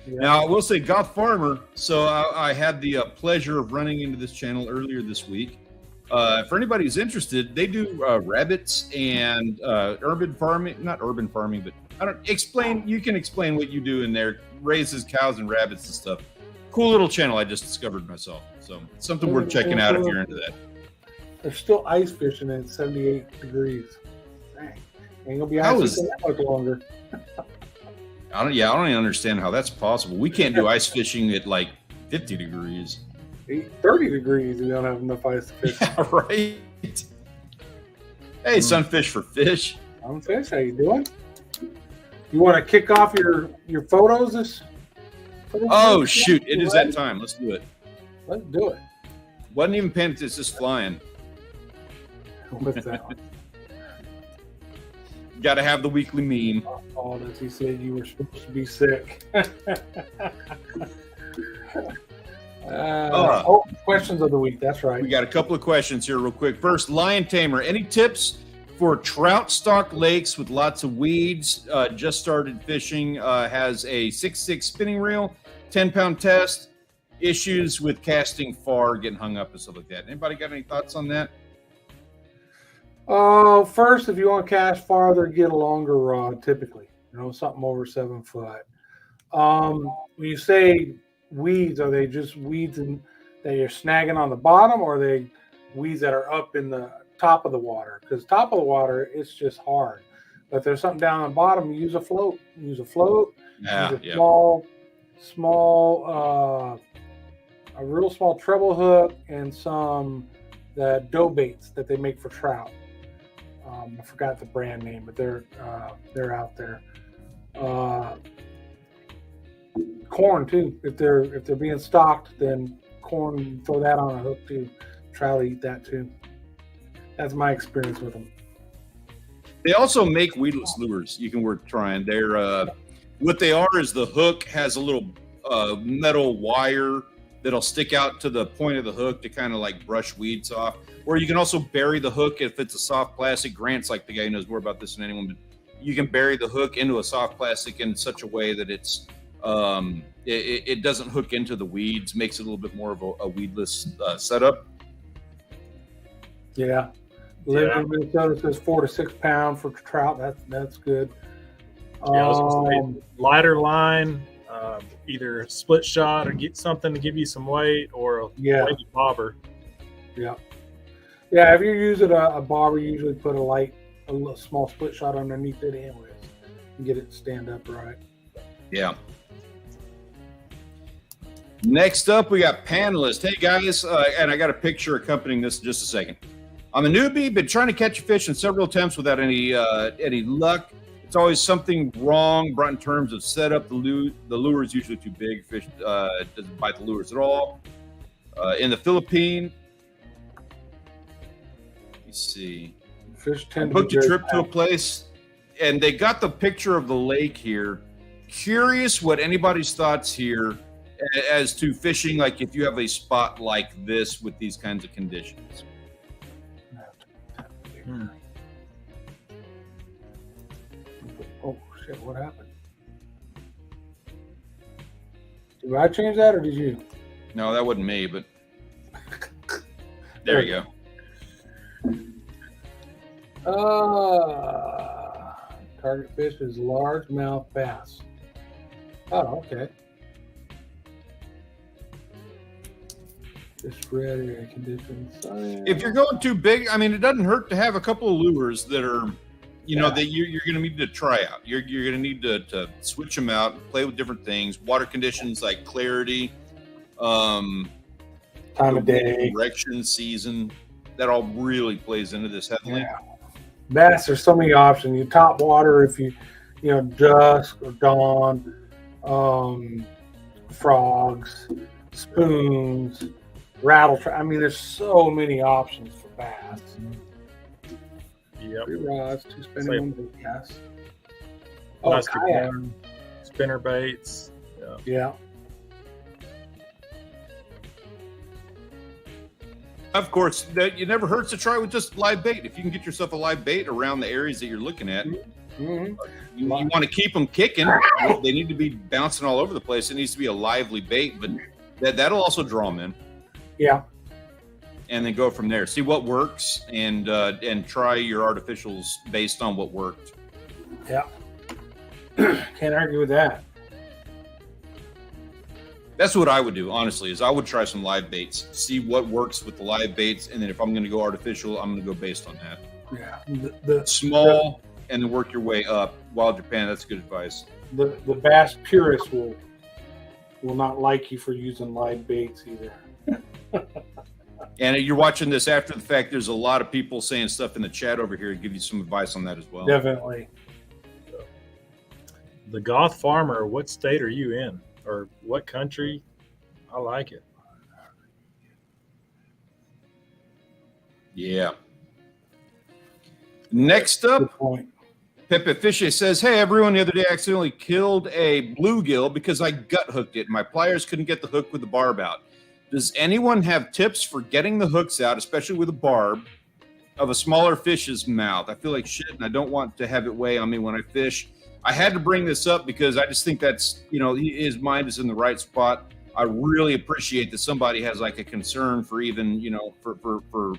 Yeah. Now, I will say Goth Farmer, so I had the pleasure of running into this channel earlier this week. For anybody who's interested, they do rabbits and urban farming, not urban farming, but you can explain what you do in there, raises cows and rabbits and stuff. Cool little channel I just discovered myself. So it's something worth checking out if you're into that. They're still ice fishing at 78 degrees. Dang. Ain't gonna be ice fishing that much longer. I don't even understand how that's possible. We can't do ice fishing at like 50 degrees. 30 degrees, you don't have enough ice to fish. Yeah, right. Hey, Sunfish for Fish. Sunfish, how you doing? You want to kick off your photos? Oh, shoot. It is that time. Let's do it. Let's do it. Wasn't even paying attention. It's just flying. What's that one? Got to have the weekly meme. Oh, that you said you were supposed to be sick. Questions of the week. That's right. We got a couple of questions here real quick. First, Lion Tamer, any tips for trout stock lakes with lots of weeds? Just started fishing, has a 6.6 spinning reel, 10-pound test, issues with casting far, getting hung up and stuff like that. Anybody got any thoughts on that? First, if you want to cast farther, get a longer rod, typically, something over 7 foot. When you say weeds, are they just weeds that you're snagging on the bottom, or are they weeds that are up in the top of the water? Because top of the water, it's just hard. But if there's something down on the bottom, use a float. Use a small, a real small treble hook and some the dough baits that they make for trout. I forgot the brand name, but they're out there. Corn too. If they're being stocked, then corn, throw that on a hook too. Trout eat that too. That's my experience with them. They also make weedless lures. You can worth trying. They're what they are is the hook has a little metal wire that'll stick out to the point of the hook to kind of like brush weeds off. Or you can also bury the hook if it's a soft plastic. Grant's like the guy who knows more about this than anyone, but you can bury the hook into a soft plastic in such a way that it's it doesn't hook into the weeds, makes it a little bit more of a weedless setup. Yeah. Live in Minnesota says 4 to 6 pound for trout. That's good. Yeah, I was gonna say lighter line, either split shot or get something to give you some weight, or a weighted bobber. Yeah. Yeah, if you're using a bobber, you usually put a small split shot underneath it anyways and get it to stand up right. Yeah. Next up, we got panelists. Hey, guys, and I got a picture accompanying this in just a second. I'm a newbie, been trying to catch a fish in several attempts without any luck. It's always something wrong, brought in terms of setup. The lure is usually too big. Fish doesn't bite the lures at all. In the Philippines, let's see. Fish tend booked a trip to a place, and they got the picture of the lake here. Curious what anybody's thoughts here as to fishing, like if you have a spot like this with these kinds of conditions. Oh shit! What happened? Did I change that or did you? No, that wasn't me, but there you go. Target fish is largemouth bass. Oh, okay. Just red area conditions. If you're going too big, I mean, it doesn't hurt to have a couple of lures that are, that you're going to need to try out. You're going to need to switch them out, play with different things, water conditions like clarity, time of day, direction, season. That all really plays into this heavily. Yeah. Bass, there's so many options. You top water if you dusk or dawn, frogs, spoons, rattle. I mean, there's so many options for bass. Yep. 3 rods, 2 spinning, 1 bait bass. Plastic kayak. Spinner baits. Yeah. Of course, it never hurts to try with just live bait. If you can get yourself a live bait around the areas that you're looking at, you want to keep them kicking. They need to be bouncing all over the place. It needs to be a lively bait, but that'll also draw them in. Yeah. And then go from there. See what works, and try your artificials based on what worked. Yeah. Can't argue with that. That's what I would do, honestly, is I would try some live baits, see what works with the live baits, and then if I'm going to go artificial, I'm going to go based on that. Yeah. The small, and then work your way up. Wild Japan, that's good advice. The bass purists will not like you for using live baits either. And you're watching this after the fact. There's a lot of people saying stuff in the chat over here to give you some advice on that as well. Definitely. The Goth Farmer, what state are you in? Or what country? I like it. Yeah. Next up, Good point. Pepe Fisher says, "Hey everyone, the other day I accidentally killed a bluegill because I gut hooked it. My pliers couldn't get the hook with the barb out. Does anyone have tips for getting the hooks out, especially with a barb, of a smaller fish's mouth? I feel like shit and I don't want to have it weigh on me when I fish." I had to bring this up because I just think that's, his mind is in the right spot. I really appreciate that somebody has like a concern for even, for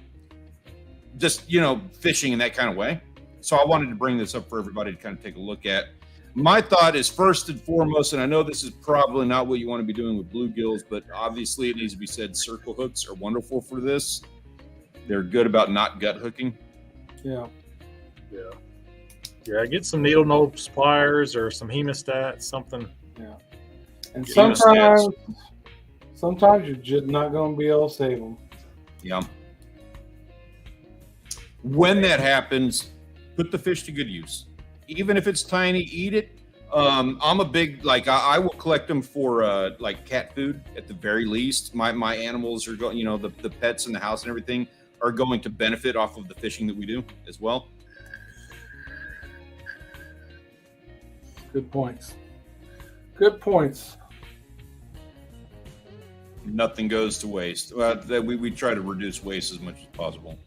just, fishing in that kind of way. So I wanted to bring this up for everybody to kind of take a look at. My thought is first and foremost, and I know this is probably not what you want to be doing with bluegills, but obviously it needs to be said, circle hooks are wonderful for this. They're good about not gut hooking. Yeah. Yeah, get some needle nose pliers or some hemostats, something. Yeah. And Hemostats. sometimes you're just not going to be able to save them. Yeah. When that happens, put the fish to good use. Even if it's tiny, eat it. I'm a big, I will collect them for cat food at the very least. My animals are going, the pets in the house and everything are going to benefit off of the fishing that we do as well. Good points. Good points. Nothing goes to waste. We try to reduce waste as much as possible.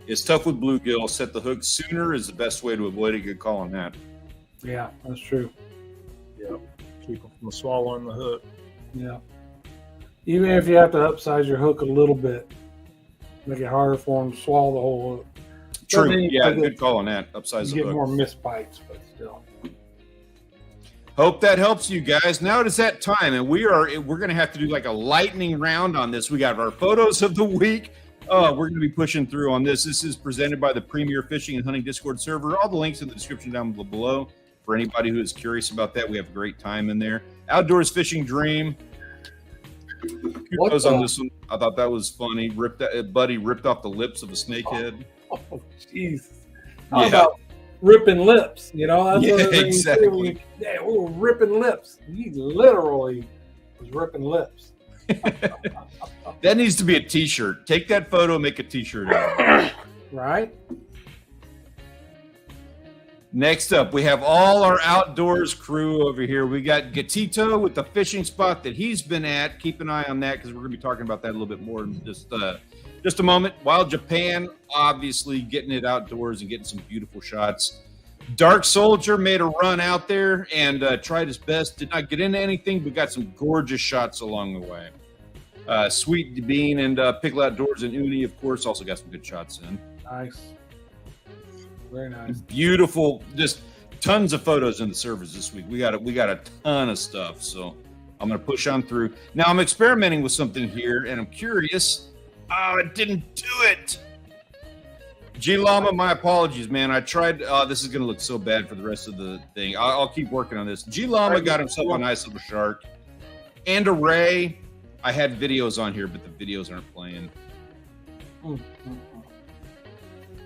It's tough with bluegill. Set the hook sooner is the best way to avoid a good call on that. Yeah, that's true. Yeah, keep them from swallowing the hook. Yeah. Even if you have to upsize your hook a little bit, make it harder for them to swallow the whole hook. True. Yeah, good call on that. Upsize the You get hook. more missed bites, but still. Hope that helps you guys. Now it is that time, and we're going to have to do like a lightning round on this. We got our photos of the week. We're going to be pushing through on this. This is presented by the Premier Fishing and Hunting Discord server. All the links in the description down below for anybody who is curious about that. We have a great time in there. Outdoors Fishing Dream. Kudos on this one. I thought that was funny. Buddy ripped off the lips of a snakehead. Oh, jeez. How about ripping lips? That's what exactly. We were ripping lips. He literally was ripping lips. That needs to be a t-shirt. Take that photo and make a t-shirt out of it. Right? Next up, we have all our outdoors crew over here. We got Gatito with the fishing spot that he's been at. Keep an eye on that because we're going to be talking about that a little bit more in just a moment. Wild Japan, obviously getting it outdoors and getting some beautiful shots. Dark Soldier made a run out there and tried his best. Did not get into anything, but got some gorgeous shots along the way. Sweet Bean and Pickle Outdoors and Uni, of course, also got some good shots in. Nice. Very nice. Beautiful. Just tons of photos in the servers this week. We got a ton of stuff, so I'm going to push on through. Now, I'm experimenting with something here, and I'm curious. Oh, it didn't do it. G-Llama, my apologies, man. I tried. This is going to look so bad for the rest of the thing. I'll keep working on this. G-Llama got himself a nice little shark. And a ray. I had videos on here, but the videos aren't playing.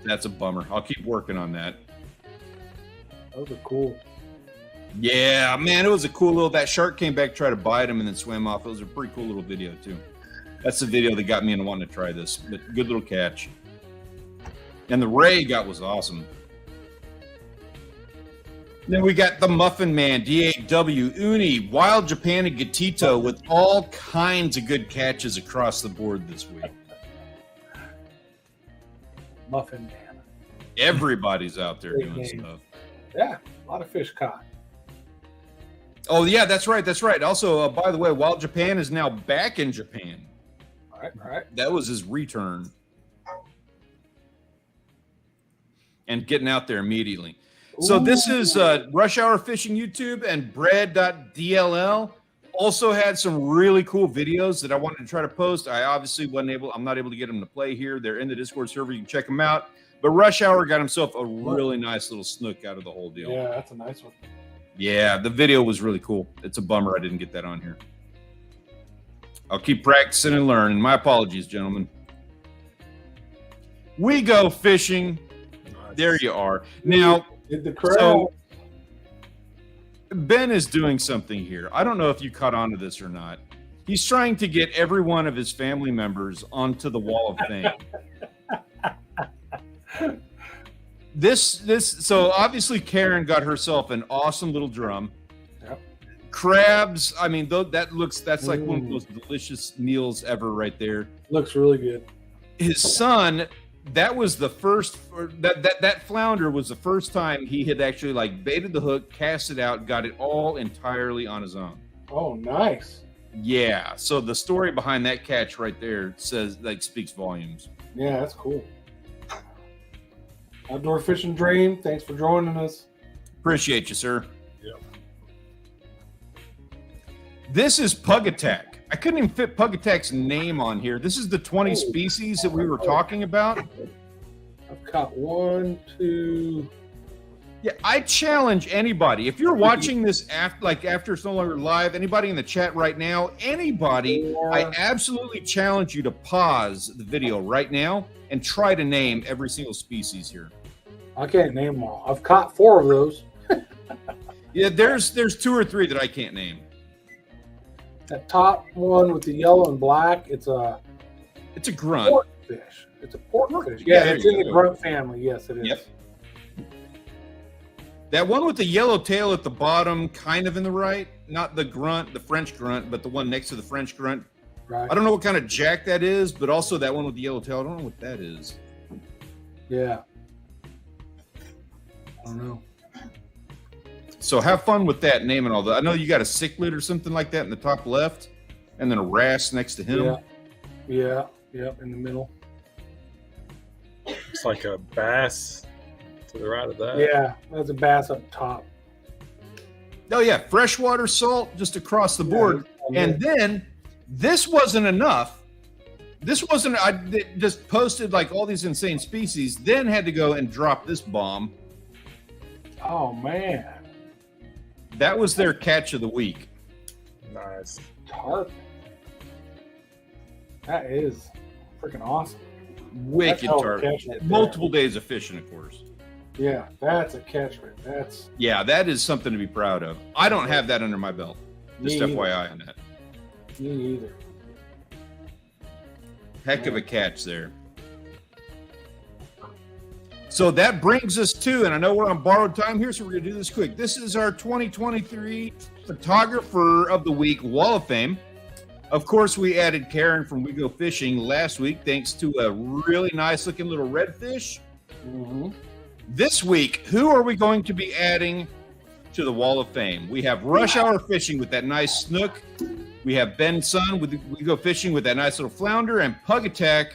That's a bummer. I'll keep working on that. Those are cool. Yeah, man, it was a cool little... That shark came back, tried to bite him, and then swam off. It was a pretty cool little video, too. That's the video that got me into wanting to try this. But good little catch. And the ray got was awesome. Then we got the Muffin Man, DAW, Uni, Wild Japan, and Gatito with all kinds of good catches across the board this week. Muffin Man. Everybody's out there Great doing name. stuff. Yeah, a lot of fish caught. Oh yeah, that's right. That's right. Also, by the way, Wild Japan is now back in Japan. All right. That was his return. And getting out there immediately. So this is Rush Hour Fishing YouTube, and bread.dll also had some really cool videos that I wanted to try to post. I obviously I'm not able to get them to play here. They're in the Discord server. You can check them out. But Rush Hour got himself a really nice little snook out of the whole deal. Yeah, that's a nice one. Yeah, the video was really cool. It's a bummer I didn't get that on here. I'll keep practicing and learning. My apologies, gentlemen. We go fishing. There you are. Now, Did the crowd? so Ben is doing something here. I don't know if you caught on to this or not. He's trying to get every one of his family members onto the Wall of Fame. So obviously Karen got herself an awesome little drum. Yep. Crabs, I mean, that's like one of the most delicious meals ever right there. Looks really good. His son, that was the first, that flounder was the first time he had actually like baited the hook, cast it out, got it all entirely on his own. Oh, nice. Yeah. So the story behind that catch right there speaks volumes. Yeah, that's cool. Outdoor Fishing Dream, thanks for joining us. Appreciate you, sir. Yep. This is Pug Attack. I couldn't even fit Pug Attack's name on here. This is the 20 species that we were talking about. I've caught 1, 2. Yeah, I challenge anybody. If you're watching this after it's no longer live, anybody in the chat right now, anybody, I absolutely challenge you to pause the video right now and try to name every single species here. I can't name them all. I've caught 4 of those. Yeah, there's 2 or 3 that I can't name. That top one with the yellow and black, it's a grunt. pork fish. It's a pork fish. Yeah, Yeah, there it's you in the go. grunt family. Yes, it is. Yep. That one with the yellow tail at the bottom, kind of in the right, not the grunt, the French grunt, but the one next to the French grunt. Right. I don't know what kind of jack that is, but also that one with the yellow tail. I don't know what that is. Yeah. I don't know. So have fun with that naming all that. I know you got a cichlid or something like that in the top left, and then a wrasse next to him. Yeah. Yep, in the middle. It's like a bass to the right of that. Yeah, that's a bass up top. Oh yeah, freshwater salt just across the board. Yeah. And then this wasn't enough. I just posted like all these insane species, then had to go and drop this bomb. Oh man. That was their catch of the week. Nice. Tarpon. That is freaking awesome. Wicked That's a tarpon. catch right there. Multiple days of fishing, of course. Yeah, that's a catch right. That's Yeah, that is something to be proud of. I don't have that under my belt. Just Me either. FYI on that. me either. Heck of a catch there. So that brings us to, and I know we're on borrowed time here, so we're going to do this quick. This is our 2023 Photographer of the Week Wall of Fame. Of course, we added Karen from We Go Fishing last week, thanks to a really nice looking little redfish. Mm-hmm. This week, who are we going to be adding to the Wall of Fame? We have Rush Hour Fishing with that nice snook. We have Ben Sun with We Go Fishing with that nice little flounder, and Pug Attack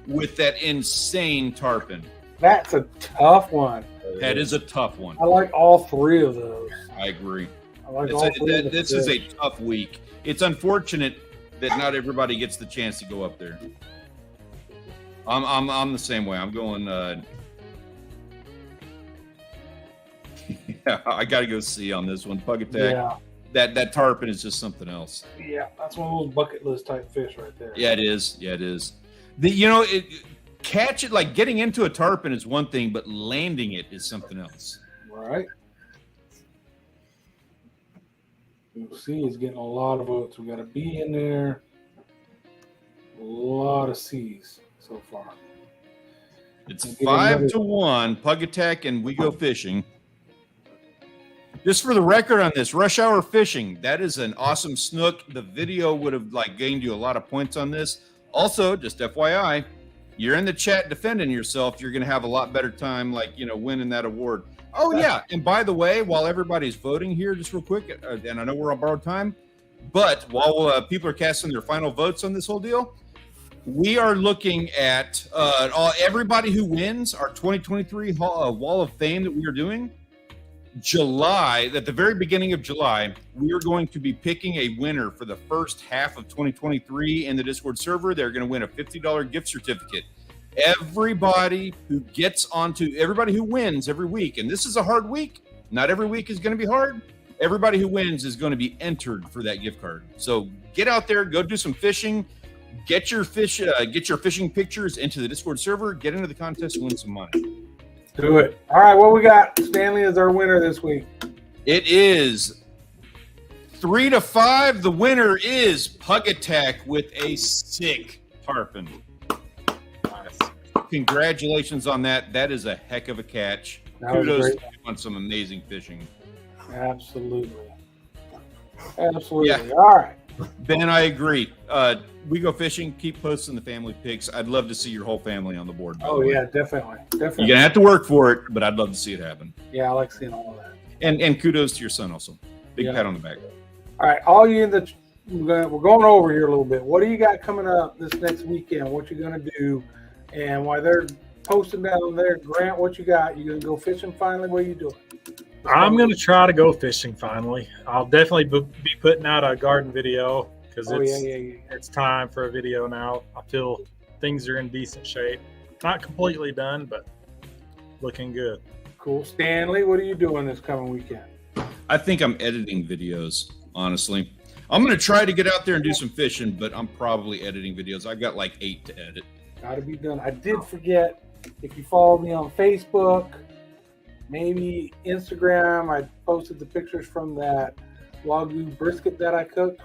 with that insane tarpon. That's a tough one. That is a tough one. I like all 3 of those. I agree. I like all 3 of the This is a fish. tough week. It's unfortunate that not everybody gets the chance to go up there. I'm the same way. I'm going. Yeah, I got to go see on this one. Pug Attack. Yeah, That tarpon is just something else. yeah, that's one of those bucket list type fish right there. Yeah, it is. Yeah, it is. Catch it, like getting into a tarpon is one thing, but landing it is something else. Right. You'll see it's getting a lot of votes. We got a B in there. A lot of C's so far. It's We'll get 5-1. Pug Attack and We Go Fishing. Just for the record on this, Rush Hour Fishing, that is an awesome snook. The video would have gained you a lot of points on this. Also, just FYI, you're in the chat defending yourself, you're going to have a lot better time, like, winning that award. Oh, yeah. And by the way, while everybody's voting here, just real quick, and I know we're on borrowed time, but while people are casting their final votes on this whole deal, we are looking at everybody who wins our 2023 Wall of Fame that we are doing. July, at the very beginning of July, we are going to be picking a winner for the first half of 2023 in the Discord server. They're going to win a $50 gift certificate. Everybody who wins every week, and this is a hard week. Not every week is going to be hard. Everybody who wins is going to be entered for that gift card. So get out there, go do some fishing, get your fishing pictures into the Discord server, get into the contest, and win some money. Do it. All right, what we got? Stanley is our winner this week. It is 3-5. The winner is Pug Attack with a sick tarpon. Nice. Congratulations on that. That is a heck of a catch. Kudos on some amazing fishing. Absolutely. Absolutely. Yeah. All right. Ben, I agree. We go fishing. Keep posting the family pics. I'd love to see your whole family on the board. Oh, yeah, definitely. You're going to have to work for it, but I'd love to see it happen. Yeah, I like seeing all of that. And kudos to your son also. Big pat on the back. All right, all you in the we're going over here a little bit. What do you got coming up this next weekend? What you going to do? And while they're posting down there, Grant, what you got? You going to go fishing finally? What are you doing? I'm going to try to go fishing finally. I'll definitely be putting out a garden video because it's time for a video now. I feel things are in decent shape. Not completely done, but looking good. Cool. Stanley, what are you doing this coming weekend? I think I'm editing videos, honestly. I'm going to try to get out there and do some fishing, but I'm probably editing videos. I've got like 8 to edit. Got to be done. I did forget, if you follow me on Facebook, maybe Instagram, I posted the pictures from that Wagyu brisket that I cooked.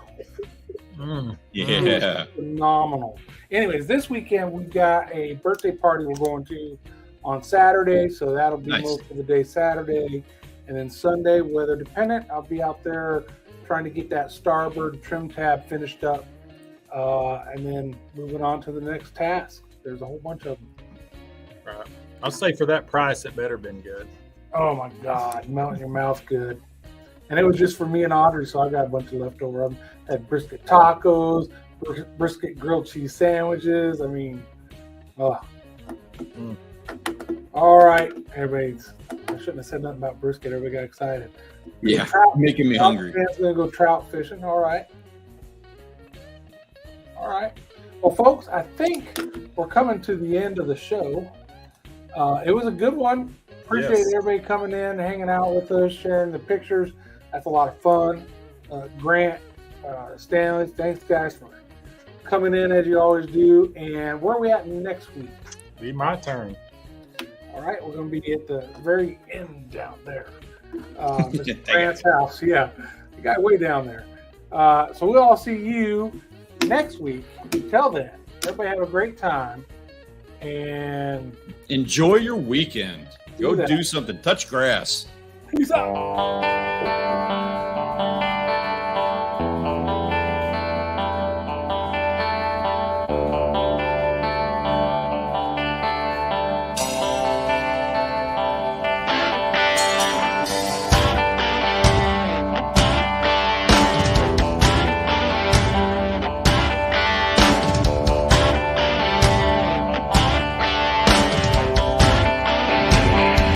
Yeah. Phenomenal. Anyways, this weekend we've got a birthday party we're going to on Saturday, so that'll be most of the day Saturday. And then Sunday, weather dependent, I'll be out there trying to get that starboard trim tab finished up. And then moving on to the next task. There's a whole bunch of them. Right. I'll say for that price, it better been good. Oh my God, melting your mouth good. And it was just for me and Audrey, so I got a bunch of leftover. I had brisket tacos, brisket grilled cheese sandwiches. I mean, All right, everybody's. I shouldn't have said nothing about brisket. Everybody got excited. Yeah, making me hungry. Man's gonna go trout fishing. All right. Well, folks, I think we're coming to the end of the show. It was a good one. Appreciate everybody coming in, hanging out with us, sharing the pictures. That's a lot of fun. Grant, Stanley, thanks guys for coming in as you always do. And where are we at next week? Be my turn. All right, we're going to be at the very end down there. Mr. Grant's house. Yeah, the guy way down there. So we'll all see you next week. Until then, everybody have a great time. And enjoy your weekend. Go do something. Touch grass. Peace out.